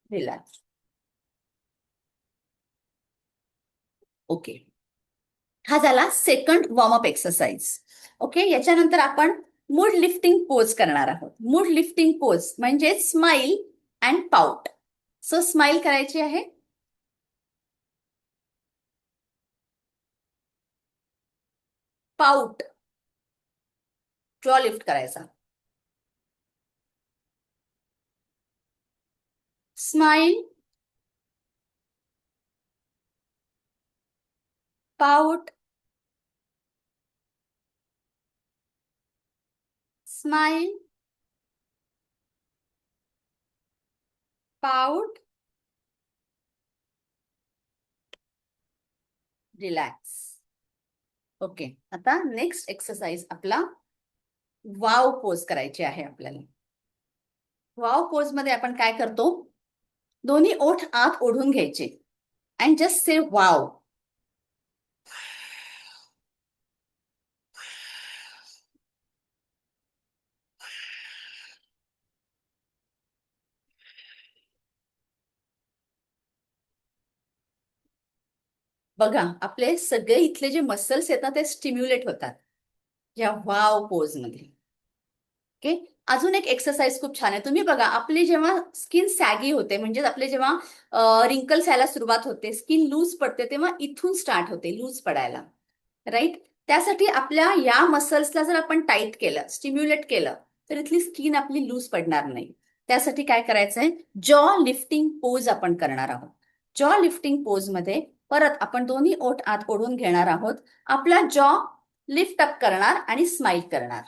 रिलॅक्स. ओके, हा झाला सेकंड वॉर्मअप एक्सरसाइज. ओके, याच्यानंतर आपण मूड लिफ्टिंग पोज करणार आहोत. मूड लिफ्टिंग पोज म्हणजे smile and pout. So smile करायची आहे, पाउट, जॉ लिफ्ट करायचा. Smile, pout, smile, pout, relax. Okay, आता नेक्स्ट एक्सरसाइज आपला वाव पोज करायची आहे आपल्याला. वाव पोज मध्ये आपण काय करतो, दोन्ही ओठ आत ओढून घ्यायचे अँड जस्ट से वाव. बघा, आपले सगळे इथले जे मसल्स आहेत ना ते स्टिम्युलेट होतात या वाव पोज मध्ये. ओके, अजून एक एक्सरसाइज खूप छान आहे. तुम्ही बघा, आपली जेव्हा स्किन सॅगी होते, म्हणजे आपले जेव्हा रिंकल्स यायला सुरुवात होते, स्किन लूज पडते, तेव्हा इथून स्टार्ट होते लूज पडायला, राईट? त्यासाठी आपल्या या मसल्सला जर आपण टाईट केलं, स्टिम्युलेट केलं, तर इथली स्किन आपली लूज पडणार नाही. त्यासाठी काय करायचंय, जॉ लिफ्टिंग पोज आपण करणार आहोत. जॉ लिफ्टिंग पोज मध्ये परत आपण दोन्ही ओठ आत ओढून घेणार आहोत, आपला जॉ लिफ्ट अप करणार आणि स्माइल करणार.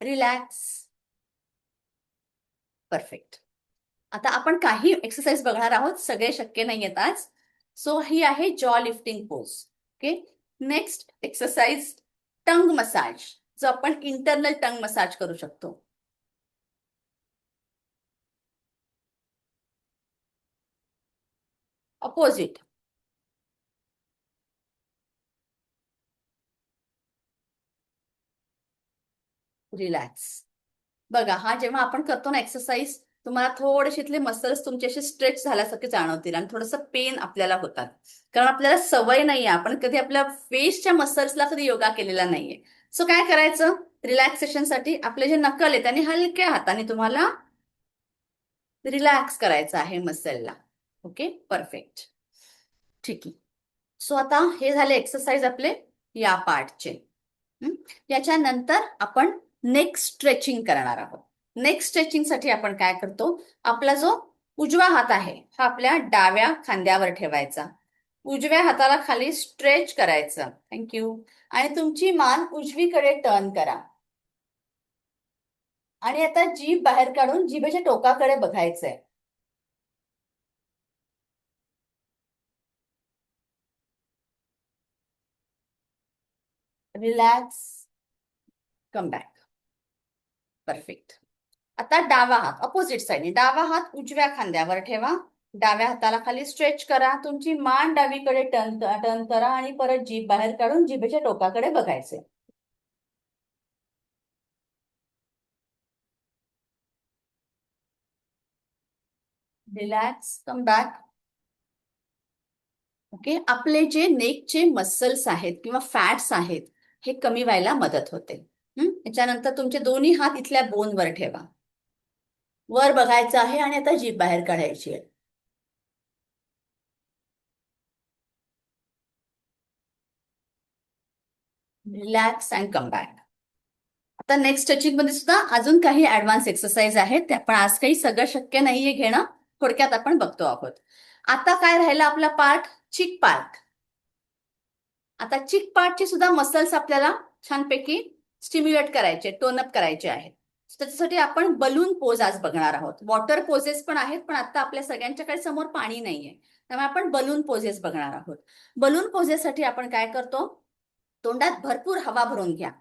रिलॅक्स. परफेक्ट. आता आपण काही एक्सरसाइज बघणार आहोत, सगळे शक्य नाही आहेत आज. सो ही आहे jaw lifting pose. Okay, next exercise tongue massage, जो आपण इंटरनल टंग मसाज करू शकतो. अपोजिट. रिलॅक्स. बघा, हा जेव्हा आपण करतो ना एक्सरसाइज, तुम्हाला थोडेसे मसल्स तुमचे असे स्ट्रेच झाल्यासारखे जाणवतील आणि थोडंसं पेन आपल्याला होतात, कारण आपल्याला सवय नाहीये, आपण कधी आपल्या फेसच्या मसल्सला कधी योगा केलेला नाहीये. सो काय करायचं, रिलॅक्सेशनसाठी आपले जे नकल आहे त्यांनी हलक्या हाताने तुम्हाला रिलॅक्स करायचं आहे मसलला. Okay, perfect. ठीक आहे. सो आता हे झाले एक्सरसाइज आपले या पार्टचे. याच्यानंतर आपण नेक स्ट्रेचिंग करणार आहोत. नेक स्ट्रेचिंग साठी आपण काय करतो, आपला जो उजवा हात आहे हा आपल्या डाव्या खांद्यावर ठेवायचा, उजव्या हाताला खाली स्ट्रेच करायचं. थँक्यू. आणि तुमची मान उजवीकडे टर्न करा आणि आता जीभ बाहेर काढून जिभेच्या टोकाकडे बघायचंय. रिलॅक्स. Come back. परफेक्ट. आता डावा हात अपोजिट साईडने, डावा हात उजव्या खांद्यावर ठेवा, डाव्या हाताला खाली स्ट्रेच करा, तुमची मान डावीकडे टर्न टर्न करा आणि परत जीभ बाहेर काढून जिभेच्या टोकाकडे बघायचे. रिलॅक्स. Come back. ओके, आपले जे नेकचे मसल्स आहेत किंवा फॅट्स आहेत हे कमी व्हायला मदत होते. त्याच्यानंतर तुमचे दोन्ही हात इथल्या बोनवर ठेवा, वर बघायचं आहे आणि आता जीभ बाहेर काढायची आहे. Relax and come back. आता नेक्स्ट स्ट्रेचिंग मध्ये सुद्धा अजून काही ऍडव्हान्स एक्सरसाइज आहेत, ते आपण आज काही सगळं शक्य नाहीये घेणं, थोडक्यात आपण बघतो आहोत. आता काय राहिला आपला पार्ट, चिक पार्ट. आता चिक पार्टचे सुद्धा मसल्स आपल्याला छानपैकी स्टिम्युलेट करायचे, टोन अप करायचे आहेत. त्याच्यासाठी आपण बलून पोज आज बघणार आहोत. वॉटर पोजेस पण आहेत, पण आता आपल्या सगळ्यांच्याकडे समोर पाणी नाहीये, त्यामुळे आपण बलून पोजेस बघणार आहोत. बलून पोजेससाठी आपण काय करतो, तोंडात भरपूर हवा भरून घ्या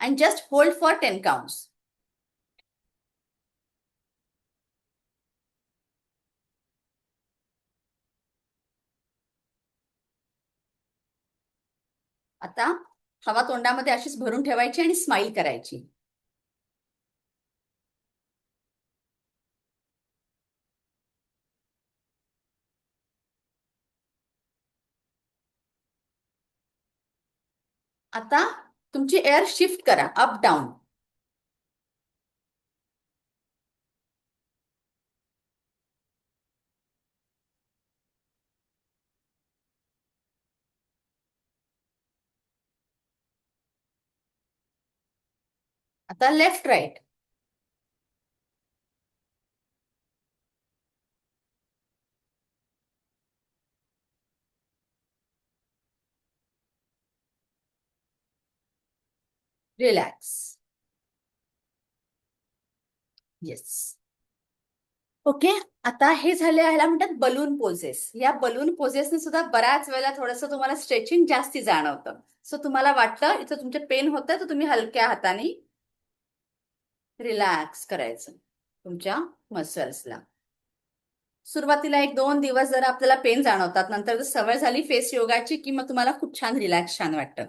and just hold for 10 counts. आता हवा तोंडामध्ये अशीच भरून ठेवायची आणि स्माइल करायची. आता तुमची एअर शिफ्ट करा अप डाऊन. आता left right. Relax. Yes. Okay. आता हे झाले, ह्याला म्हणतात बलून पोजेस. या बलून पोजेसने सुद्धा बऱ्याच वेळेला थोडंसं तुम्हाला स्ट्रेचिंग जास्ती जाणवतं. सो तुम्हाला वाटतं इथं तुमचे पेन होतं, तर तुम्ही हलक्या हाताने रिलॅक्स करायचं तुमच्या मसल्सला. सुरुवातीला 1-2 दिवस जर आपल्याला पेन जाणवतात, नंतर जर सवय झाली फेस योगाची की मग तुम्हाला खूप छान रिलॅक्स छान वाटतं.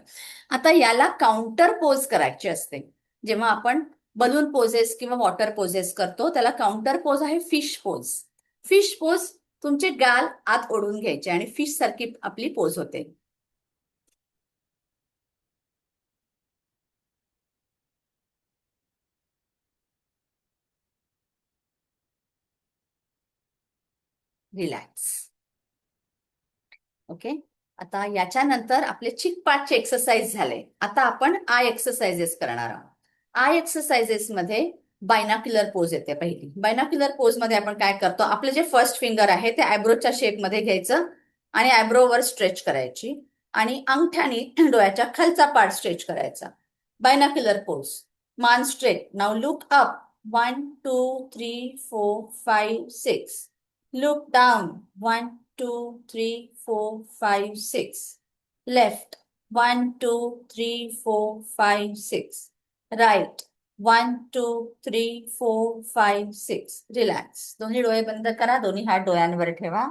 आता याला काउंटर पोज करायची असते. जेव्हा आपण बलून पोजेस किंवा वॉटर पोजेस करतो त्याला काउंटर पोज आहे फिश पोज. फिश पोज तुमचे गाल आत ओढून घ्यायचे आणि फिश सारखी आपली पोज होते. रिलॅक्स. ओके. आता याच्यानंतर आपले चिक पाठचे एक्सरसाइज झाले. आता आपण आय एक्सरसाइजेस करणार आहोत. आय एक्सरसाइजेस मध्ये बायनाक्युलर पोज येते पहिली. बायनाक्युलर पोज मध्ये आपण काय करतो, आपले जे फर्स्ट फिंगर आहे ते आयब्रोच्या शेपमध्ये घ्यायचं आणि आयब्रोवर स्ट्रेच करायची आणि अंगठ्याने डोळ्याच्या खालचा पार्ट स्ट्रेच करायचा. बायनाक्युलर पोज. मान straight. Now look up. 1 2 3 4 5 6. Look down. 1 2 3 4 5 6. Left. 1 2 3 4 5 6. Right. 1 2 3 4 5 6. Relax. दोन्ही डोळे बंद करा. दोन्ही हात डोळ्यांवर ठेवा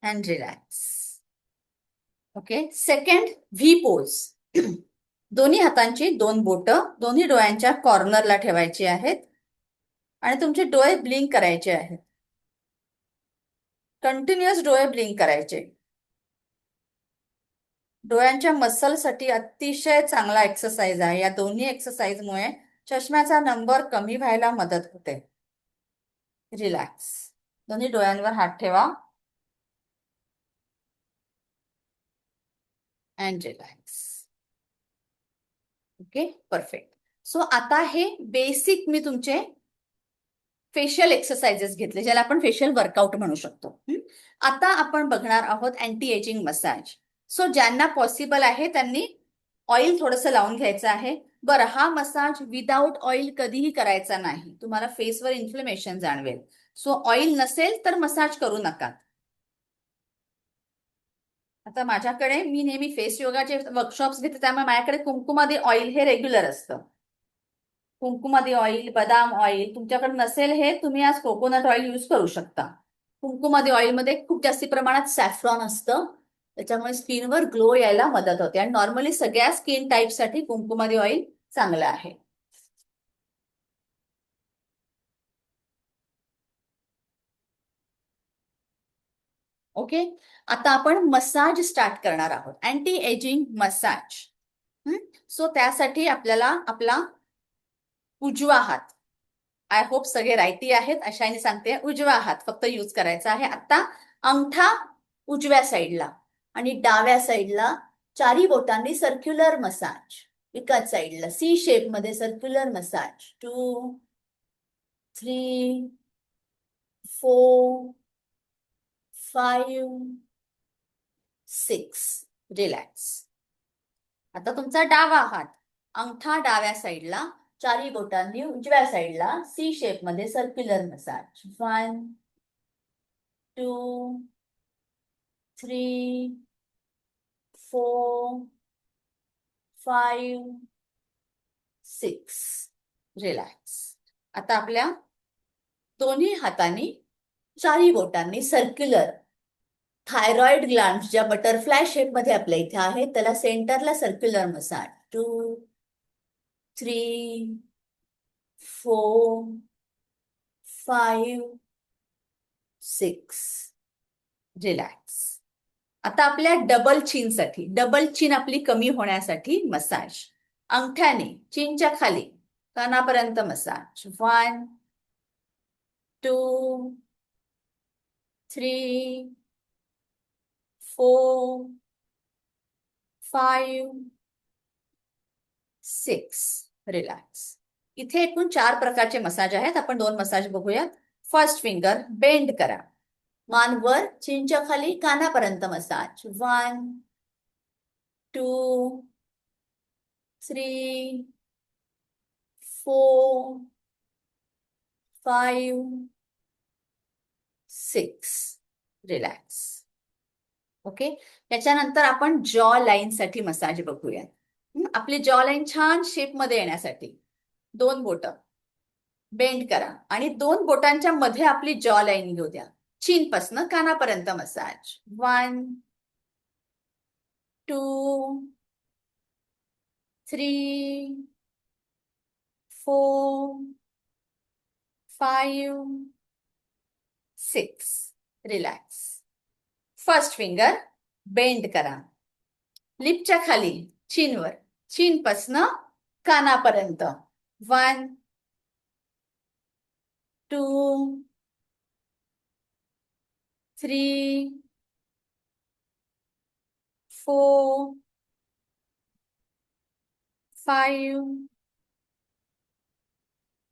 and relax. Okay. Second V pose. दोन्ही हातांची 2 बोटं दोन्ही डोळ्यांच्या कॉर्नरला ठेवायची आहेत आणि तुमचे डोळे ब्लिंक करायचे आहेत. कंटिन्युअस डोळे ब्लिंक करायचे. डोळ्यांच्या मसलसाठी अतिशय चांगला एक्सरसाइज आहे. या दोन्ही एक्सरसाइजमुळे चष्म्याचा नंबर कमी व्हायला मदत होते. रिलॅक्स. दोन्ही डोळ्यांवर हात ठेवा and relax. Okay. Perfect. So आता हे बेसिक मी तुमचे फेशियल एक्सरसाइजेस घेतले, ज्याला आपण फेशियल वर्कआउट म्हणू शकतो. आता आपण बघणार आहोत अँटी एजिंग मसाज. सो ज्यांना पॉसिबल आहे त्यांनी ऑइल थोडंसं लावून घ्यायचं आहे. बरं, हा मसाज विदाऊट ऑइल कधीही करायचा नाही. तुम्हाला फेसवर इन्फ्लेमेशन जाणवेल. सो ऑइल नसेल तर मसाज करू नका. आता माझ्याकडे मी नेहमी फेस योगाचे वर्कशॉप्स घेते, त्यामुळे माझ्याकडे कुंकुमादी ऑइल हे रेग्युलर असतं. कुंकुमादी ऑइल, बदाम ऑइल तुमच्याकडे नसेल हे तुम्ही आज कोकोनट ऑइल यूज करू शकता. कुंकुमादी ऑइलमध्ये खूप जास्ती प्रमाणात सॅफ्रॉन असतं, त्याच्यामुळे स्किनवर ग्लो यायला मदत होते आणि नॉर्मली सगळ्या स्किन टाईपसाठी कुंकुमादी ऑइल चांगलं आहे. ओके. आता आपण मसाज स्टार्ट करणार आहोत, अँटी एजिंग मसाज. सो त्यासाठी आपल्याला आपला उजवा हात, आय होप सगळे रायटी आहेत अशाने सांगते, उजवा हात फक्त यूज करायचा आहे. आता अंगठा उजव्या साईडला आणि डाव्या साईडला चारी बोटांनी सर्क्युलर मसाज. एकाच साईडला सी शेप मध्ये सर्क्युलर मसाज. 2 3 4 5 6. रिलॅक्स. आता तुमचा डावा हात, अंगठा डाव्या साईडला, चारी बोटांनी उजव्या साईडला सी शेप मध्ये सर्क्युलर मसाज. 1 2 3 4 5 6. रिलॅक्स. आता आपल्या दोन्ही हातांनी चारी बोटांनी सर्क्युलर थायरॉइड ग्लँड ज्या बटरफ्लाय शेप मध्ये आपल्या इथे आहे त्याला सेंटरला सर्क्युलर मसाज. 2 3 4 5 6. रिलॅक्स. आता आपल्या डबल चीनसाठी, डबल चीन आपली कमी होण्यासाठी मसाज. अंगठ्याने चीनच्या खाली कानापर्यंत मसाज. 1 2 3 4 5 6. रिलॅक्स. इथे एकूण 4 प्रकारचे मसाज आहेत, आपण 2 मसाज बघूयात. फर्स्ट फिंगर बेंड करा, मान वर, चीनच्या खाली कानापर्यंत मसाज. 1 2 3 4 5 6 रिलॅक्स. ओके, त्याच्यानंतर आपण जॉ लाईन साठी मसाज बघूयात. आपली जॉ लाईन छान शेप मध्ये येण्यासाठी दोन बोट बेंड करा आणि दोन बोटांच्या मध्ये आपली जॉ लाईन घेऊ द्या. चीनपासनं कानापर्यंत massage. 1 2 3 4 5 6 relax. First finger bend करा, लिपच्या खाली चीनवर, चीनपासनं कानापर्यंत. 1 2 3 4 5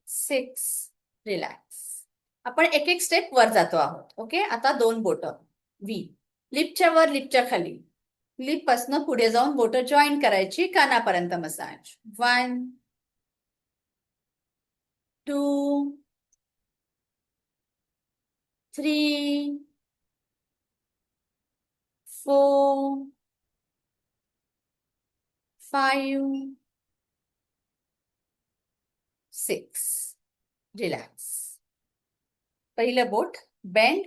6 रिलॅक्स. आपण एक एक स्टेप वर जातो आहोत. ओके, आता दोन बोट व्ही, लिपच्या वर लिपच्या खाली, लिप पासनं पुढे जाऊन बोट जॉईन करायची, कानापर्यंत मसाज. 1 2 3 4 5 6 रिलॅक्स. पहिलं बोट बेंड,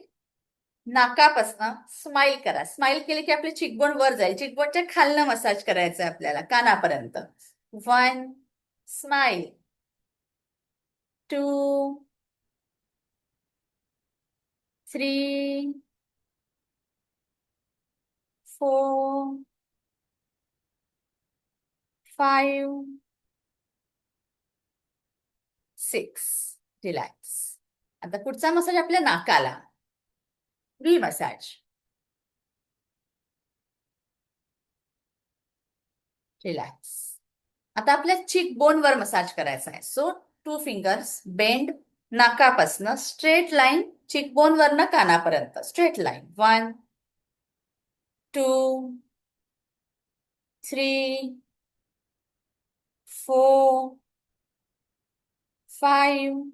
नाकापासनं स्माइल करा. स्माइल केली की आपली चिकबोन वर जाईल, चिकबोनच्या खालनं मसाज करायचं आहे आपल्याला कानापर्यंत. 1 स्माइल, 2 3 4 5 6 रिलॅक्स. आता पुढचा मसाज आपल्या नाकाला, व्ही मसाज. रिलॅक्स. आता आपल्या चिक बोन वर मसाज करायचा आहे. सो 2 फिंगर्स बेंड, नाकापासनं स्ट्रेट लाईन चिक बोन वरनं कानापर्यंत स्ट्रेट लाईन. 1 2 3 4 5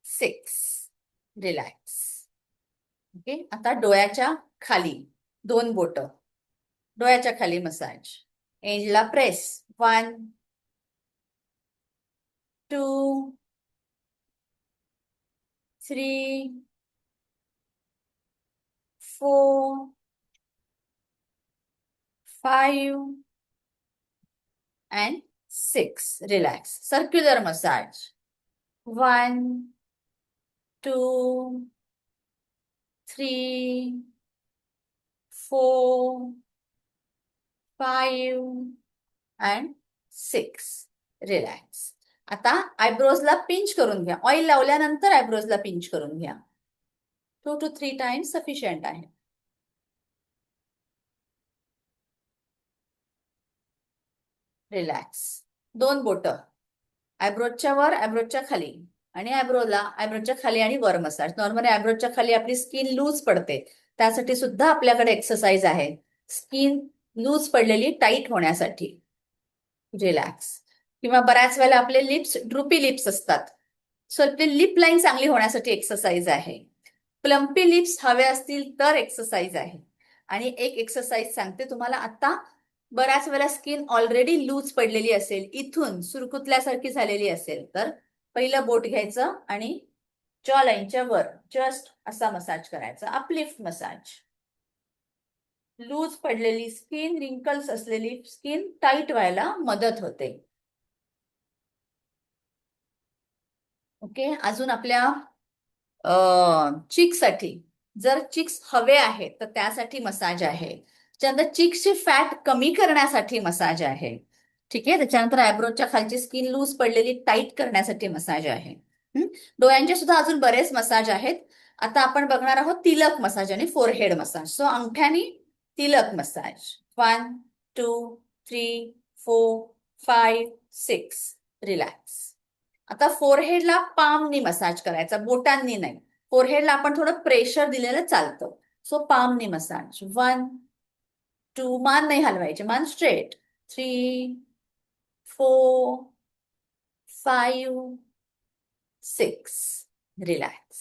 6 रिलॅक्स. ओके, आता डोळ्याच्या खाली दोन बोट, डोळ्याच्या खाली मसाज, एंडला press. 1 2 3 4 5 and 6 relax. Circular massage. 1 2 3 4 5 and 6 relax. आता आयब्रोजला पिंच करून घ्या. ऑइल लावल्यानंतर आयब्रोजला पिंच करून घ्या. 2 to 3 टाइम्स सफिशियंट आहे. रिलॅक्स. दोन बोट आयब्रोजच्या वर, आयब्रोजच्या खाली, आणि आयब्रोजच्या खाली आणि वर मसाज. नॉर्मली आयब्रोजच्या खाली आपली स्किन लूज पडते, त्यासाठी सुद्धा आपल्याकडे एक्सरसाइज आहे, स्किन लूज पडलेली टाईट होण्यासाठी. रिलॅक्स. किंवा बऱ्याच वेळेला आपले लिप्स ड्रुपी लिप्स असतात, सो आपली लिप लाईन चांगली होण्यासाठी एक्सरसाइज आहे. प्लम्पी लिप्स हवे असतील तर एक्सरसाइज आहे. आणि एक एक्सरसाइज सांगते तुम्हाला आता. बऱ्याच वेळेला स्किन ऑलरेडी लूज पडलेली असेल, इथून सुरकुतल्यासारखी झालेली असेल, तर पहिलं बोट घ्यायचं आणि जॉ लाईनच्या वर जस्ट असा मसाज करायचा, अपलिफ्ट मसाज. लूज पडलेली स्किन, रिंकल्स असलेली स्किन टाईट व्हायला मदत होते. ओके, अजून आपल्या चिकसाठी, जर चिक्स हवे आहेत तर त्यासाठी मसाज आहे. त्यानंतर चिक्सची फॅट कमी करण्यासाठी मसाज आहे. ठीक आहे, त्याच्यानंतर आयब्रोजच्या खालची स्किन लूज पडलेली टाईट करण्यासाठी मसाज आहे. डोळ्यांचे सुद्धा अजून बरेच मसाज आहेत. आता आपण बघणार आहोत तिलक मसाज आणि फोरहेड मसाज. सो अंगठ्यानी तिलक मसाज. 1 2 3 4 5 6 रिलॅक्स. आता फोरहेडला पामनी मसाज करायचा, बोटांनी नाही. फोरहेडला आपण थोडं प्रेशर दिलेलं चालतं, सो पामनी मसाज. 1 2 मान नाही हलवायचे, मान स्ट्रेट. 3, 4, 5, 6. रिलॅक्स.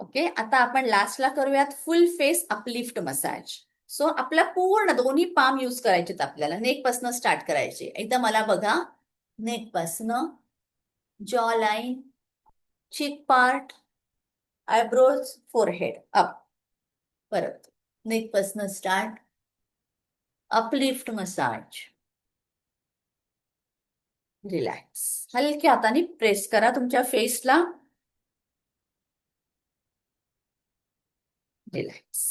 ओके, आता आपण लास्टला करूयात फुल फेस अपलिफ्ट मसाज. सो आपला पूर्ण दोन्ही पाम यूज करायचेत आपल्याला. नेक पासनं स्टार्ट करायचे. एकदा मला बघा. नेक पासनं, जॉ लाईन, चीक पार्ट, आयब्रोज, फोरहेड, अप. परत नेक पासनं स्टार्ट. Uplift massage. रिलॅक्स. हलक्या हाताने प्रेस करा तुमच्या फेसला. रिलॅक्स.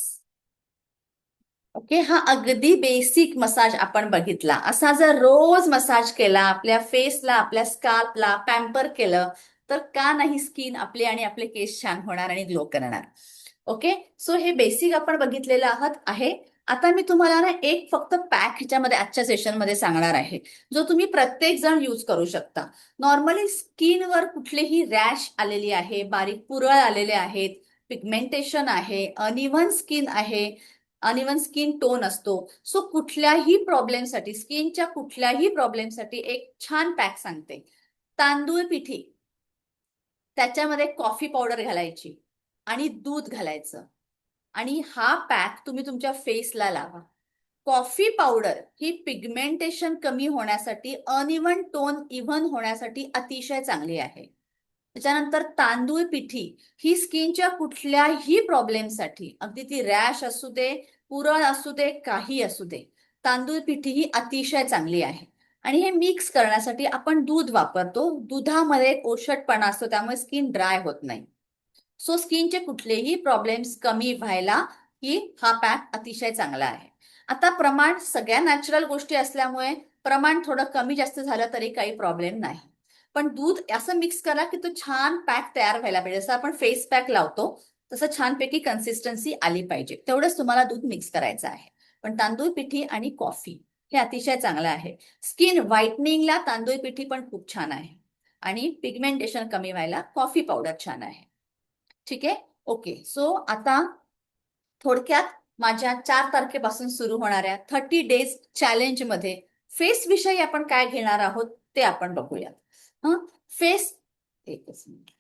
ओके, हा अगदी बेसिक मसाज आपण बघितला. असा जर रोज मसाज केला आपल्या फेसला, आपल्या स्काल्पला पॅम्पर केलं, तर का नाही स्किन आपली आणि आपले केस छान होणार आणि ग्लो करणार. ओके, सो हे बेसिक आपण बघितलेलं आहे. आता मी तुम्हाला ना एक फक्त पॅक ह्याच्यामध्ये आजच्या सेशनमध्ये सांगणार आहे, जो तुम्ही प्रत्येक जण यूज करू शकता. नॉर्मली स्किनवर कुठलीही रॅश आलेली आहे, बारीक पुरळ आलेले आहेत, पिगमेंटेशन आहे, अनइव्हन स्किन आहे, अनइव्हन स्किन टोन असतो. सो कुठल्याही प्रॉब्लेमसाठी, स्किनच्या कुठल्याही प्रॉब्लेमसाठी एक छान पॅक सांगते. तांदूळ पिठी, त्याच्यामध्ये कॉफी पावडर घालायची आणि दूध घालायचं आणि हा पॅक तुम्ही तुमच्या फेसला लावा. कॉफी पावडर ही पिगमेंटेशन कमी होण्यासाठी, अनइव्हन टोन इव्हन होण्यासाठी अतिशय चांगली आहे. त्याच्यानंतर तांदूळ पिठी ही स्किनच्या कुठल्याही प्रॉब्लेमसाठी, अगदी ती रॅश असू दे, पुरळ असू दे, काही असू दे, तांदूळ पिठी ही अतिशय चांगली आहे. आणि हे मिक्स करण्यासाठी आपण दूध वापरतो. दुधामध्ये एक ओषटपणा असतो, त्यामुळे स्किन ड्राय होत नाही. सो स्किनचे कुठलेही प्रॉब्लेम्स कमी व्हायला हा पॅक अतिशय चांगला आहे. आता प्रमाण सगळ्या नॅचरल गोष्टी असल्यामुळे प्रमाण थोडं कमी जास्त झालं तरी काही प्रॉब्लेम नाही. पण दूध असं मिक्स करा की तो छान पॅक तयार व्हायला पाहिजे. जसं आपण फेस पॅक लावतो तसं छानपैकी कन्सिस्टन्सी आली पाहिजे, तेवढंच तुम्हाला दूध मिक्स करायचं आहे. पण तांदूळ पिठी आणि कॉफी हे अतिशय चांगलं आहे. स्किन व्हाईटनिंगला तांदूळ पिठी पण खूप छान आहे आणि पिगमेंटेशन कमी व्हायला कॉफी पावडर छान आहे. ठीक आहे, ओके. सो आता थोडक्यात माझ्या 4 तारखेपासून सुरू होणाऱ्या 30 डेज चॅलेंज मध्ये फेस विषयी आपण काय घेणार आहोत ते आपण बघूयात. फेस, एकच मिनिट.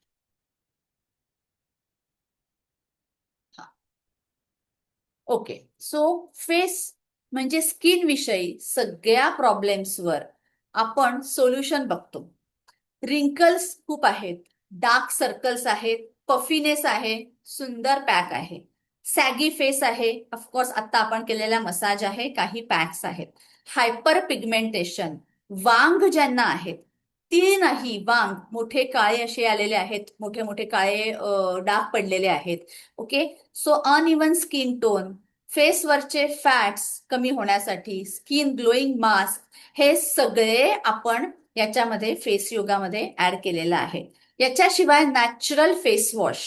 ओके, सो फेस म्हणजे स्किन विषयी सगळ्या प्रॉब्लेम्सवर आपण सोल्युशन बघतो. रिंकल्स खूप आहेत, डार्क सर्कल्स आहेत, पफिनेस आहे, सुंदर पॅक आहे. सॅगी फेस आहे, ऑफकोर्स आता आपण केलेला मसाज आहे, काही पॅक्स आहेत. हायपर पिगमेंटेशन, वांग ज्यांना आहेत, ती नाही, वांग मोठे काळे असे आलेले आहेत, मोठे मोठे काळे डाग पडलेले आहेत. Okay, so uneven skin tone, फेसवरचे फॅट्स कमी होण्यासाठी, स्किन ग्लोईंग मास्क, हे सगळे आपण याच्यामध्ये फेस योगामध्ये ऍड केलेलं आहे. याच्याशिवाय नॅचरल फेस वॉश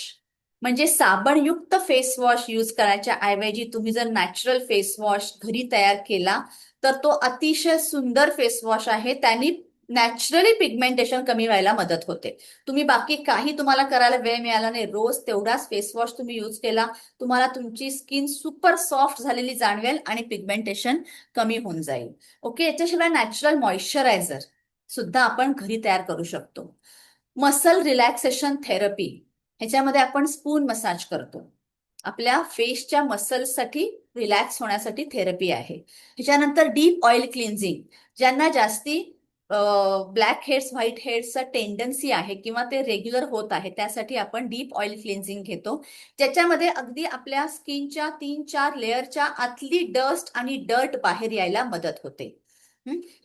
म्हणजे साबणयुक्त फेस वॉश यूज करायच्या ऐवजी तुम्ही जर नॅचरल फेस वॉश घरी तयार केला तर तो अतिशय सुंदर फेस वॉश आहे. त्यांनी नॅचरली पिगमेंटेशन कमी व्हायला मदत होते. तुम्ही बाकी काही तुम्हाला करायला वेळ मिळाला नाही, रोज तेवढाच फेस वॉश तुम्ही यूज केला, तुम्हाला तुमची स्किन सुपर सॉफ्ट झालेली जाणवेल आणि पिगमेंटेशन कमी होऊन जाईल. ओके, याच्याशिवाय नॅचरल मॉइश्चरायझर सुद्धा आपण घरी तयार करू शकतो. मसल रिलॅक्सेशन थेरपी, ह्याच्यामध्ये आपण स्पून मसाज करतो. आपल्या फेसच्या मसल्ससाठी रिलॅक्स होण्यासाठी थेरपी आहे. ह्याच्यानंतर डीप ऑइल क्लिन्झिंग, ज्यांना जास्ती ब्लॅक हेड्स, व्हाईट हेड्सचा टेंडन्सी आहे किंवा ते रेग्युलर होत आहे, त्यासाठी आपण डीप ऑइल क्लिन्झिंग घेतो, ज्याच्यामध्ये अगदी आपल्या स्किनच्या 3-4 लेअरच्या आतली डस्ट आणि डर्ट बाहेर यायला मदत होते.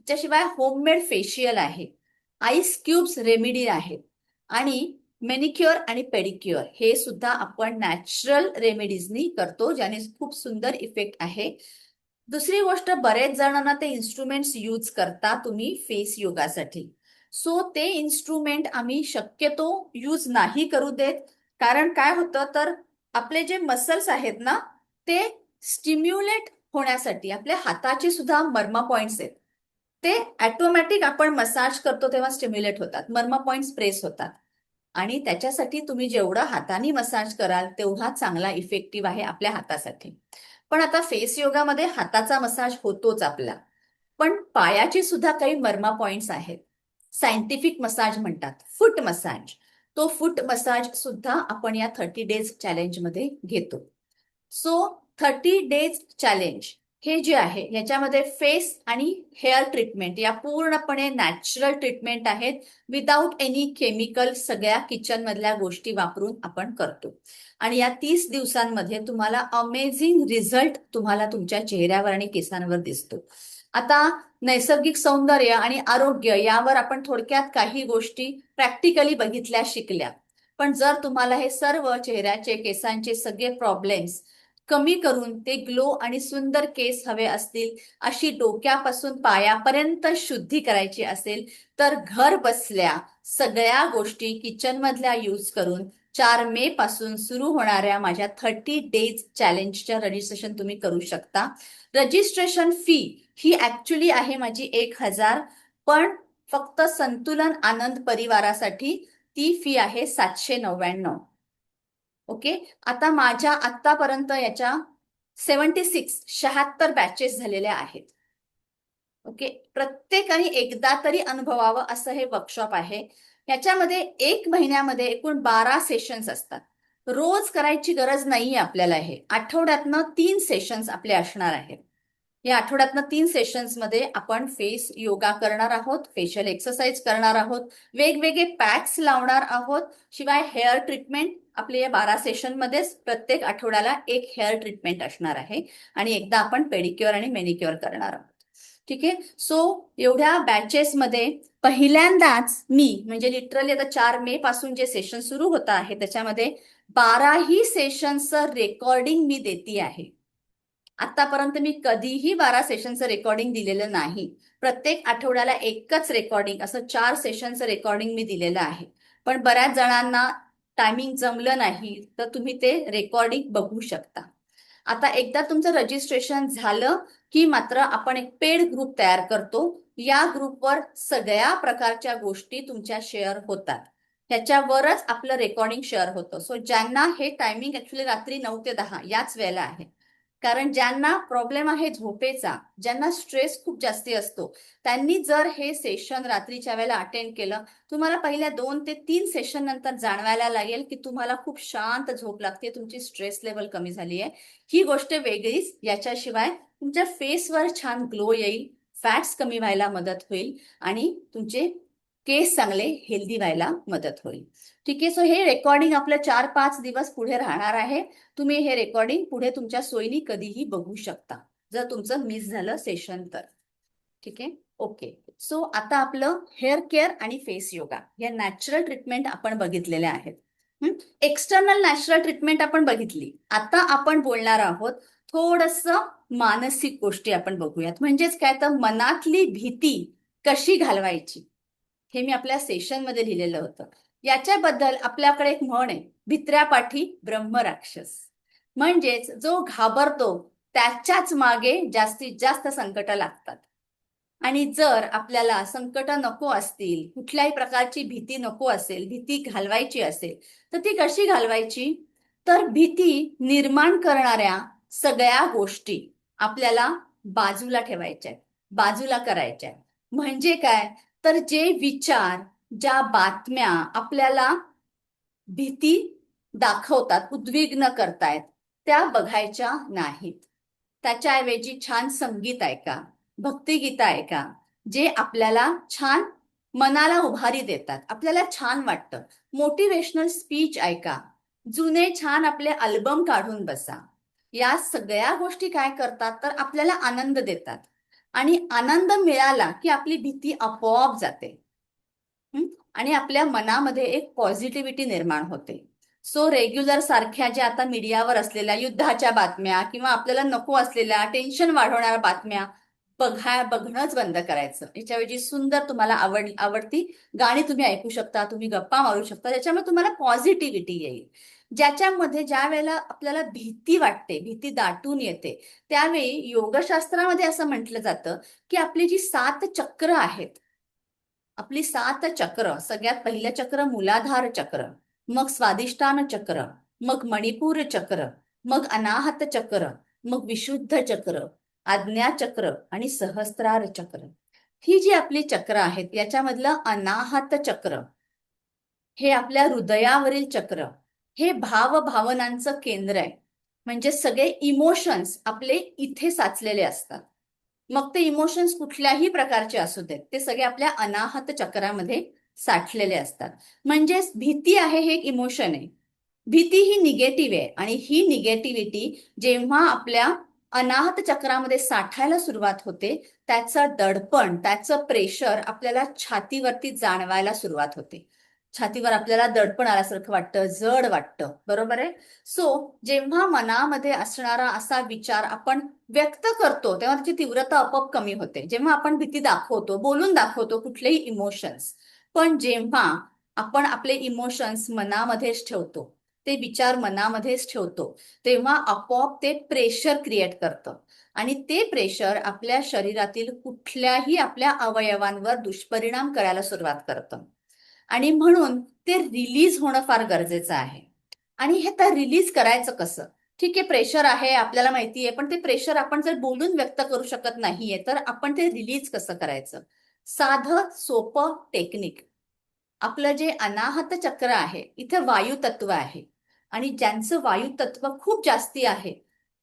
त्याशिवाय होममेड फेशियल आहे, आईस क्यूब्स रेमेडी आहेत आणि मेनिक्युअर आणि पेडिक्युअर हे सुद्धा आपण नॅचरल रेमेडीजनी करतो, ज्याने खूप सुंदर इफेक्ट आहे. दुसरी गोष्ट, बरेच जणांना ते इन्स्ट्रुमेंट्स यूज करता तुम्ही फेस योगासाठी. सो ते इन्स्ट्रुमेंट आम्ही शक्यतो यूज नाही करू देत, कारण काय होतं तर आपले जे मसल्स आहेत ना ते स्टिम्युलेट होण्यासाठी, आपल्या हाताचे सुद्धा मर्मा पॉइंट्स आहेत, ते ऑटोमॅटिक आपण मसाज करतो तेव्हा स्टिम्युलेट होतात, मर्मा पॉइंट्स प्रेस होतात आणि त्याच्यासाठी तुम्ही जेवढं हाताने मसाज कराल तेवढा चांगला इफेक्टिव्ह आहे आपल्या हातासाठी. पण आता फेस योगामध्ये हाताचा मसाज होतोच आपला, पण पायाचे सुद्धा काही मर्मा पॉइंट्स आहेत. सायंटिफिक मसाज म्हणतात, फूट मसाज. तो फूट मसाज सुद्धा आपण या 30 डेज चॅलेंज मध्ये घेतो. सो 30 डेज चॅलेंज हे जे आहे याच्यामध्ये फेस आणि हेअर ट्रीटमेंट या पूर्णपणे नॅचरल ट्रीटमेंट आहेत. विदाऊट एनी केमिकल सगळ्या किचन मधल्या गोष्टी वापरून आपण करतो. आणि या 30 दिवसांमध्ये तुम्हाला अमेझिंग रिझल्ट तुम्हाला तुमच्या चेहऱ्यावर आणि केसांवर दिसतो. आता नैसर्गिक सौंदर्य आणि आरोग्य यावर आपण थोडक्यात काही गोष्टी प्रॅक्टिकली बघितल्या, शिकल्या. पण जर तुम्हाला हे सर्व चेहऱ्याचे केसांचे सगळे प्रॉब्लेम्स कमी करून ते ग्लो आणि सुंदर केस हवे असतील, अशी डोक्यापासून पायापर्यंत शुद्धी करायची असेल, तर घर बसल्या सगळ्या गोष्टी किचन मधल्या यूज करून 4 मे पासून सुरू होणाऱ्या माझ्या 30 डेज चॅलेंजच्या रजिस्ट्रेशन तुम्ही करू शकता. रजिस्ट्रेशन फी ही ऍक्च्युली आहे माझी 1,000, पण फक्त संतुलन आनंद परिवारासाठी ती फी आहे 799. ओके. आता माझ्या आतापर्यंत याच्या 76 बॅचेस झालेल्या आहेत. ओके. प्रत्येकाने एकदा तरी अनुभवावं असं हे वर्कशॉप आहे. याच्यामध्ये 1 महिन्यामध्ये एकूण 12 सेशन्स असतात. रोज करायची गरज नाहीये आपल्याला. हे आठवड्यातनं 3 सेशन्स आपले असणार आहेत. या आठवड्यातनं 3 सेशन्स मध्ये आपण फेस योगा करणार आहोत, फेशियल एक्सरसाइज करणार आहोत, वेगवेगळे पॅक्स लावणार आहोत. शिवाय हेअर ट्रीटमेंट आपले या 12 सेशन मध्येच प्रत्येक आठवड्याला एक हेअर ट्रीटमेंट असणार आहे. आणि एकदा आपण पेडिक्युअर आणि मेनिक्युअर करणार आहोत. ठीक आहे. सो एवढ्या बॅचेस मध्ये पहिल्यांदाच मी म्हणजे लिटरली आता 4 मे पासून जे सेशन सुरू होत आहे त्याच्यामध्ये 12ही सेशनचं रेकॉर्डिंग मी देते आहे. आतापर्यंत मी कधीही 12 सेशनचं रेकॉर्डिंग दिलेलं नाही. प्रत्येक आठवड्याला एकच रेकॉर्डिंग, असं 4 सेशनचं रेकॉर्डिंग मी दिलेलं आहे. पण बऱ्याच जणांना टायमिंग जमलं नाही तर तुम्ही ते रेकॉर्डिंग बघू शकता. आता एकदा तुमचं रजिस्ट्रेशन झालं की मात्र आपण एक पेड ग्रुप तयार करतो. या ग्रुपवर सगळ्या प्रकारच्या गोष्टी तुमच्या शेअर होतात. त्याच्यावरच आपलं रेकॉर्डिंग शेअर होतं. सो ज्यांना हे टायमिंग ऍक्च्युली रात्री 9 ते 10 याच वेळेला आहे. कारण ज्यांना प्रॉब्लेम आहे झोपेचा, ज्यांना स्ट्रेस खूप जास्ती असतो, त्यांनी जर हे सेशन रात्रीच्या वेळेला अटेंड केलं, तुम्हाला पहिल्या 2 ते 3 सेशन नंतर जाणवायला लागेल की तुम्हाला खूप शांत झोप लागते, तुमची स्ट्रेस लेवल कमी झाली आहे. ही गोष्ट वेगळीच. याच्याशिवाय तुमच्या फेसवर छान ग्लो येईल, फॅट्स कमी व्हायला मदत होईल आणि तुमचे केस चांगले हेल्दी व्हायला मदत होईल. ठीक आहे. सो हे रेकॉर्डिंग आपलं 4-5 दिवस पुढे राहणार आहे. तुम्ही हे रेकॉर्डिंग पुढे तुमच्या सोयीनी कधीही बघू शकता जर तुमचं मिस झालं सेशन तर. ठीक आहे. ओके. सो आता आपलं हेअर केअर आणि फेस योगा या नॅचरल ट्रीटमेंट आपण बघितलेल्या आहेत. एक्सटर्नल नॅचरल ट्रीटमेंट आपण बघितली. आता आपण बोलणार आहोत थोडंसं मानसिक गोष्टी आपण बघूयात. म्हणजेच काय तर मनातली भीती कशी घालवायची हे मी आपल्या सेशन मध्ये लिहिलेलं होतं. याच्याबद्दल आपल्याकडे एक म्हण आहे, भित्र्यापाठी ब्रह्मराक्षस. म्हणजेच जो घाबरतो त्याच्याच मागे जास्तीत जास्त संकट लागतात. आणि जर आपल्याला संकट नको असतील, कुठल्याही प्रकारची भीती नको असेल, भीती घालवायची असेल, तर ती कशी घालवायची? तर भीती निर्माण करणाऱ्या सगळ्या गोष्टी आपल्याला बाजूला ठेवायच्या आहेत, बाजूला करायच्या आहेत. म्हणजे काय? तर जे विचार, ज्या बातम्या आपल्याला भीती दाखवतात, उद्विग्न करतायत, त्या बघायच्या नाहीत. त्याच्याऐवजी छान संगीत ऐका, भक्तिगीत ऐका, जे आपल्याला छान मनाला उभारी देतात, आपल्याला छान वाटतं. मोटिवेशनल स्पीच ऐका, जुने छान आपले अल्बम काढून बसा. या सगळ्या गोष्टी काय करतात तर आपल्याला आनंद देतात. आणि आनंद मिळाला की आपली भीती आपोआप जाते. आणि आपल्या मनामध्ये एक पॉझिटिव्हिटी निर्माण होते. सो रेग्युलर सारख्या ज्या आता मीडियावर असलेल्या युद्धाच्या बातम्या किंवा आपल्याला नको असलेल्या टेन्शन वाढवणाऱ्या बातम्या बघणंच बंद करायचं. याच्याऐवजी सुंदर तुम्हाला आवडती गाणी तुम्ही ऐकू शकता, तुम्ही गप्पा मारू शकता, ज्याच्यामुळे तुम्हाला पॉझिटिव्हिटी येईल. ज्याच्यामध्ये ज्या वेळेला आपल्याला भीती वाटते, भीती दाटून येते, त्यावेळी योगशास्त्रामध्ये असं म्हटलं जातं की आपली जी 7 चक्र आहेत, आपली 7 चक्र, सगळ्यात पहिलं चक्र मूलाधार चक्र, मग स्वादिष्ठान चक्र, मग मणिपूर चक्र, मग अनाहत चक्र, मग विशुद्ध चक्र, आज्ञाचक्र आणि सहस्त्रार चक्र. ही जी आपली चक्र आहेत याच्यामधलं अनाहत चक्र हे आपल्या हृदयावरील चक्र, हे भावभावनांचं केंद्र आहे. म्हणजे सगळे इमोशन्स आपले इथे साचलेले असतात. मग ते इमोशन्स कुठल्याही प्रकारचे असू देत, ते सगळे आपल्या अनाहत चक्रामध्ये साठलेले असतात. म्हणजेच भीती आहे हे एक इमोशन आहे. भीती ही निगेटिव्ह आहे आणि ही निगेटिव्हिटी जेव्हा आपल्या अनाहत चक्रामध्ये साठायला सुरुवात होते, त्याचं दडपण, त्याचं प्रेशर आपल्याला छातीवरती जाणवायला सुरुवात होते. छातीवर आपल्याला दडपण आल्यासारखं वाटतं, जड वाटतं. बरोबर आहे. सो जेव्हा मनामध्ये असणारा असा विचार आपण व्यक्त करतो तेव्हा त्याची तीव्रता आपोआप कमी होते. जेव्हा आपण भीती दाखवतो, बोलून दाखवतो कुठलेही इमोशन्स, पण जेव्हा आपण आपले इमोशन्स मनामध्येच ठेवतो, ते विचार मनामध्येच ठेवतो, तेव्हा आपोआप ते प्रेशर क्रिएट करतं आणि ते प्रेशर आपल्या शरीरातील कुठल्याही आपल्या अवयवांवर दुष्परिणाम करायला सुरुवात करतं. आणि म्हणून ते रिलीज होणं फार गरजेचं आहे. आणि हे तर रिलीज करायचं कसं? ठीक आहे, प्रेशर आहे आपल्याला माहिती आहे, पण ते प्रेशर आपण जर बोलून व्यक्त करू शकत नाहीये तर आपण ते रिलीज कसं करायचं? साधं सोपं टेक्निक. आपलं जे अनाहत चक्र आहे इथे वायू तत्व आहे आणि ज्यांचं वायू तत्व खूप जास्ती आहे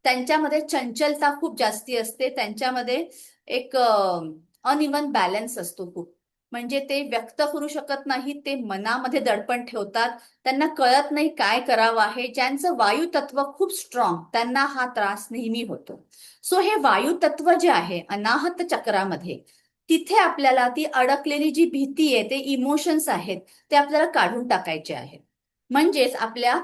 त्यांच्यामध्ये चंचलता खूप जास्ती असते. त्यांच्यामध्ये एक अनइवन बॅलन्स असतो खूप. म्हणजे ते व्यक्त करू शकत नाही, ते मनामध्ये दडपण ठेवतात, त्यांना कळत नाही काय करावं आहे. ज्यांचं वायू तत्व खूप स्ट्रॉंग त्यांना हा त्रास नेहमी होतो. सो हे वायू तत्व जे आहे अनाहत चक्रामध्ये, तिथे आपल्याला ती अडकलेली जी भीती आहे, ते इमोशन्स आहेत, ते आपल्याला काढून टाकायचे आहेत. म्हणजेच आपल्या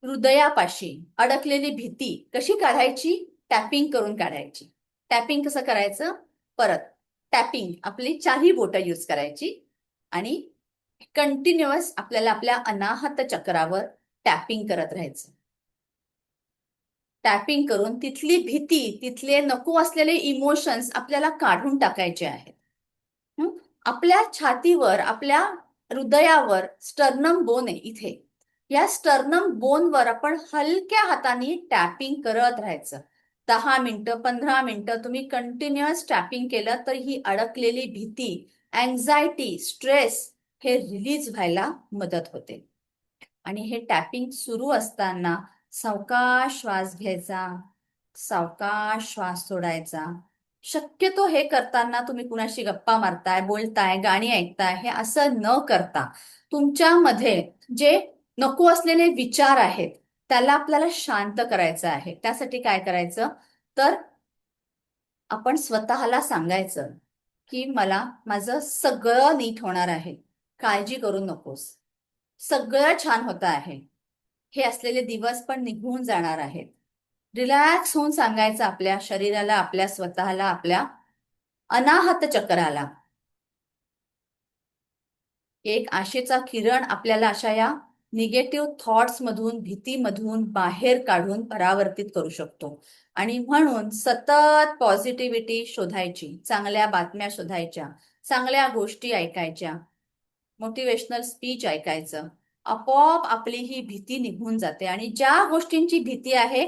हृदयापाशी अडकलेली भीती कशी काढायची? टॅपिंग करून काढायची. टॅपिंग कसं करायचं? परत टॅपिंग, आपली चारही बोटं यूज करायची आणि कंटिन्युअस आपल्याला आपल्या अनाहत चक्रावर टॅपिंग करत राहायचं. टॅपिंग करून तिथली भीती, तिथले नको असलेले इमोशन्स आपल्याला काढून टाकायचे आहेत. आपल्या छातीवर, आपल्या हृदयावर स्टर्नम बोन आहे इथे. या स्टर्नम बोनवर आपण हलक्या हाताने टॅपिंग करत राहायचं. 10 मिनिटं, 15 मिनिटं तुम्ही कंटिन्युअस टॅपिंग केलं तर ही अडकलेली भीती, अँझायटी, स्ट्रेस हे रिलीज व्हायला मदत होते. आणि हे टॅपिंग सुरू असताना सावकाश श्वास घ्यायचा, सावकाश श्वास सोडायचा. शक्यतो हे करताना तुम्ही कुणाशी गप्पा मारताय, बोलताय, गाणी ऐकताय हे असं न करता तुमच्यामध्ये जे नको असलेले विचार आहेत त्याला आपल्याला शांत करायचं आहे. त्यासाठी काय करायचं? तर आपण स्वतःला सांगायचं की मला माझं सगळं नीट होणार आहे, काळजी करू नकोस, सगळं छान होतं आहे, हे असलेले दिवस पण निघून जाणार आहेत. रिलॅक्स होऊन सांगायचं आपल्या शरीराला, आपल्या स्वतःला, आपल्या अनाहत चक्राला. एक आशेचा किरण आपल्याला अशा या निगेटिव्ह थॉट्स मधून, भीतीमधून बाहेर काढून परावर्तित करू शकतो. आणि म्हणून सतत पॉझिटिव्हिटी शोधायची, चांगल्या बातम्या शोधायच्या, चांगल्या गोष्टी ऐकायच्या, मोटिवेशनल स्पीच ऐकायचं. आपोआप आपली ही भीती निघून जाते आणि ज्या गोष्टींची भीती आहे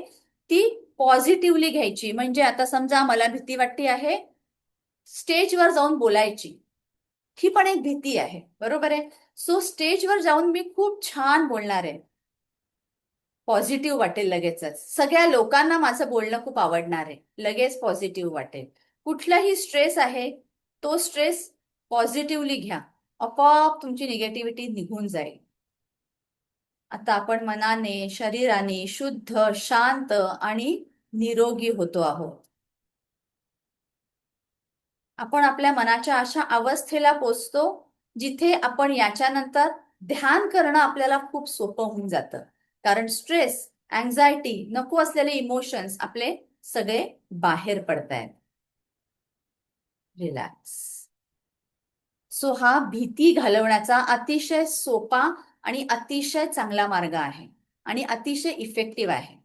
ती पॉझिटिव्हली घ्यायची. म्हणजे आता समजा मला भीती वाटते आहे, स्टेजवर जाऊन बोलायची, ही पण एक भीती आहे. बरोबर आहे. सो स्टेजवर जाऊन मी खूप छान बोलणार आहे, पॉझिटिव्ह वाटेल लगेचच. सगळ्या लोकांना माझं बोलणं खूप आवडणार आहे, लगेच पॉझिटिव्ह वाटेल. कुठलाही स्ट्रेस आहे तो स्ट्रेस पॉझिटिव्हली घ्या, आपोआप तुमची निगेटिव्हिटी निघून जाईल. आता आपण मनाने, शरीराने शुद्ध, शांत आणि निरोगी होतो आहोत. आपण आपल्या मनाच्या अशा अवस्थेला पोचतो जिथे आपण याच्यानंतर ध्यान करणं आपल्याला खूप सोपं होऊन जातं. कारण स्ट्रेस, अँझायटी, नको असलेले इमोशन्स आपले सगळे बाहेर पडतायत. रिलॅक्स. सो हा भीती घालवण्याचा अतिशय सोपा आणि अतिशय चांगला मार्ग आहे आणि अतिशय इफेक्टिव्ह आहे.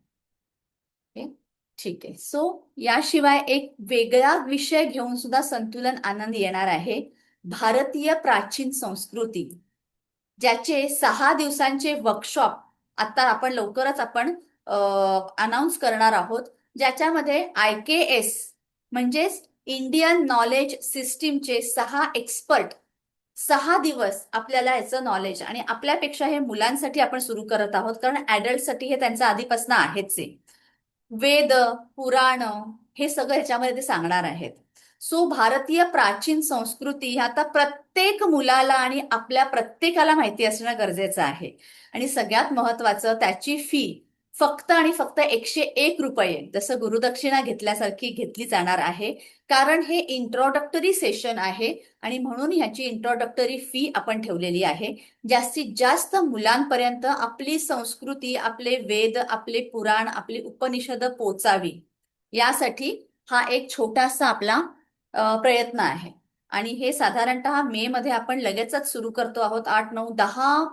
ठीक आहे. सो याशिवाय एक वेगळा विषय घेऊन सुद्धा संतुलन आनंद येणार आहे, भारतीय प्राचीन संस्कृती, ज्याचे 6 दिवसांचे वर्कशॉप आता आपण लवकरच अनाउन्स करणार आहोत. ज्याच्यामध्ये IKS म्हणजेच इंडियन नॉलेज सिस्टीमचे 6 एक्सपर्ट 6 दिवस आपल्याला याचं नॉलेज, आणि आपल्यापेक्षा हे मुलांसाठी आपण सुरू करत आहोत कारण ऍडल्टसाठी हे त्यांचं आधीपासून आहेच आहे. वेद, पुराण हे सगळं ह्याच्यामध्ये ते सांगणार आहेत. सो भारतीय प्राचीन संस्कृती ही आता प्रत्येक मुलाला आणि आपल्या प्रत्येकाला माहिती असणं गरजेचं आहे. आणि सगळ्यात महत्वाचं, त्याची फी फक्त आणि फक्त 101 रुपये, जसं गुरुदक्षिणा घेतल्यासारखी घेतली जाणार आहे. कारण हे इंट्रोडक्टरी सेशन आहे आणि म्हणून ह्याची इंट्रोडक्टरी फी आपण ठेवलेली आहे. जास्तीत जास्त मुलांपर्यंत आपली संस्कृती, आपले वेद, आपले पुराण, आपली उपनिषद पोचावी, यासाठी हा एक छोटासा आपला प्रयत्न आहे. आणि हे साधारणतः मे मध्ये आपण लगेचच सुरू करतो आहोत. 8, 9, 10,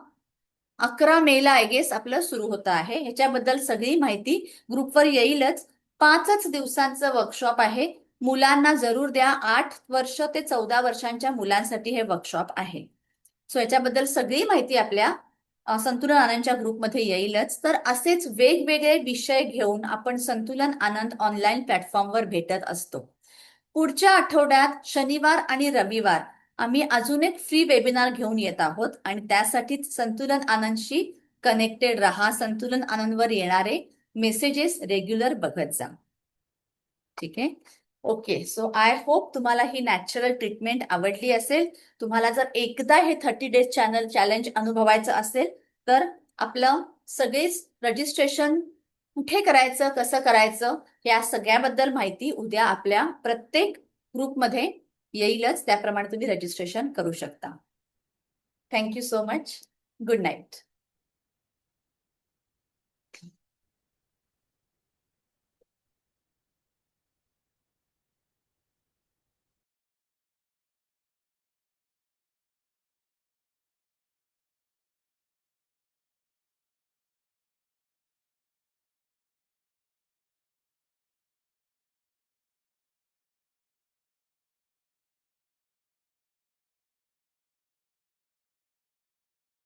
11 मेला आय गेस आपलं सुरू होतं आहे. ह्याच्याबद्दल सगळी माहिती ग्रुपवर येईलच. 5च दिवसांचं वर्कशॉप आहे. मुलांना जरूर द्या. 8 वर्ष ते 14 वर्षांच्या मुलांसाठी हे वर्कशॉप आहे. सो याच्याबद्दल सगळी माहिती आपल्या संतुलन आनंदच्या ग्रुपमध्ये येईलच. तर असेच वेगवेगळे विषय घेऊन आपण संतुलन आनंद ऑनलाईन प्लॅटफॉर्मवर भेटत असतो. पुढच्या आठवड्यात शनिवार आणि रविवार आम्ही अजून एक फ्री वेबिनार घेऊन येत आहोत आणि त्यासाठीच संतुलन आनंदशी कनेक्टेड राहा. संतुलन आनंदवर येणारे मेसेजेस रेग्युलर बघत जा. ठीक आहे. ओके. सो आय होप तुम्हाला ही नॅचरल ट्रीटमेंट आवडली असेल. तुम्हाला जर एकदा हे 30 डेज चॅनल चॅलेंज अनुभवायचं असेल तर आपलं सगळेच रजिस्ट्रेशन कुठे करायचं, कसं करायचं, या सगळ्याबद्दल माहिती उद्या आपल्या प्रत्येक ग्रुपमध्ये येईलच. त्याप्रमाणे तुम्ही रजिस्ट्रेशन करू शकता. Thank you so much. Good night.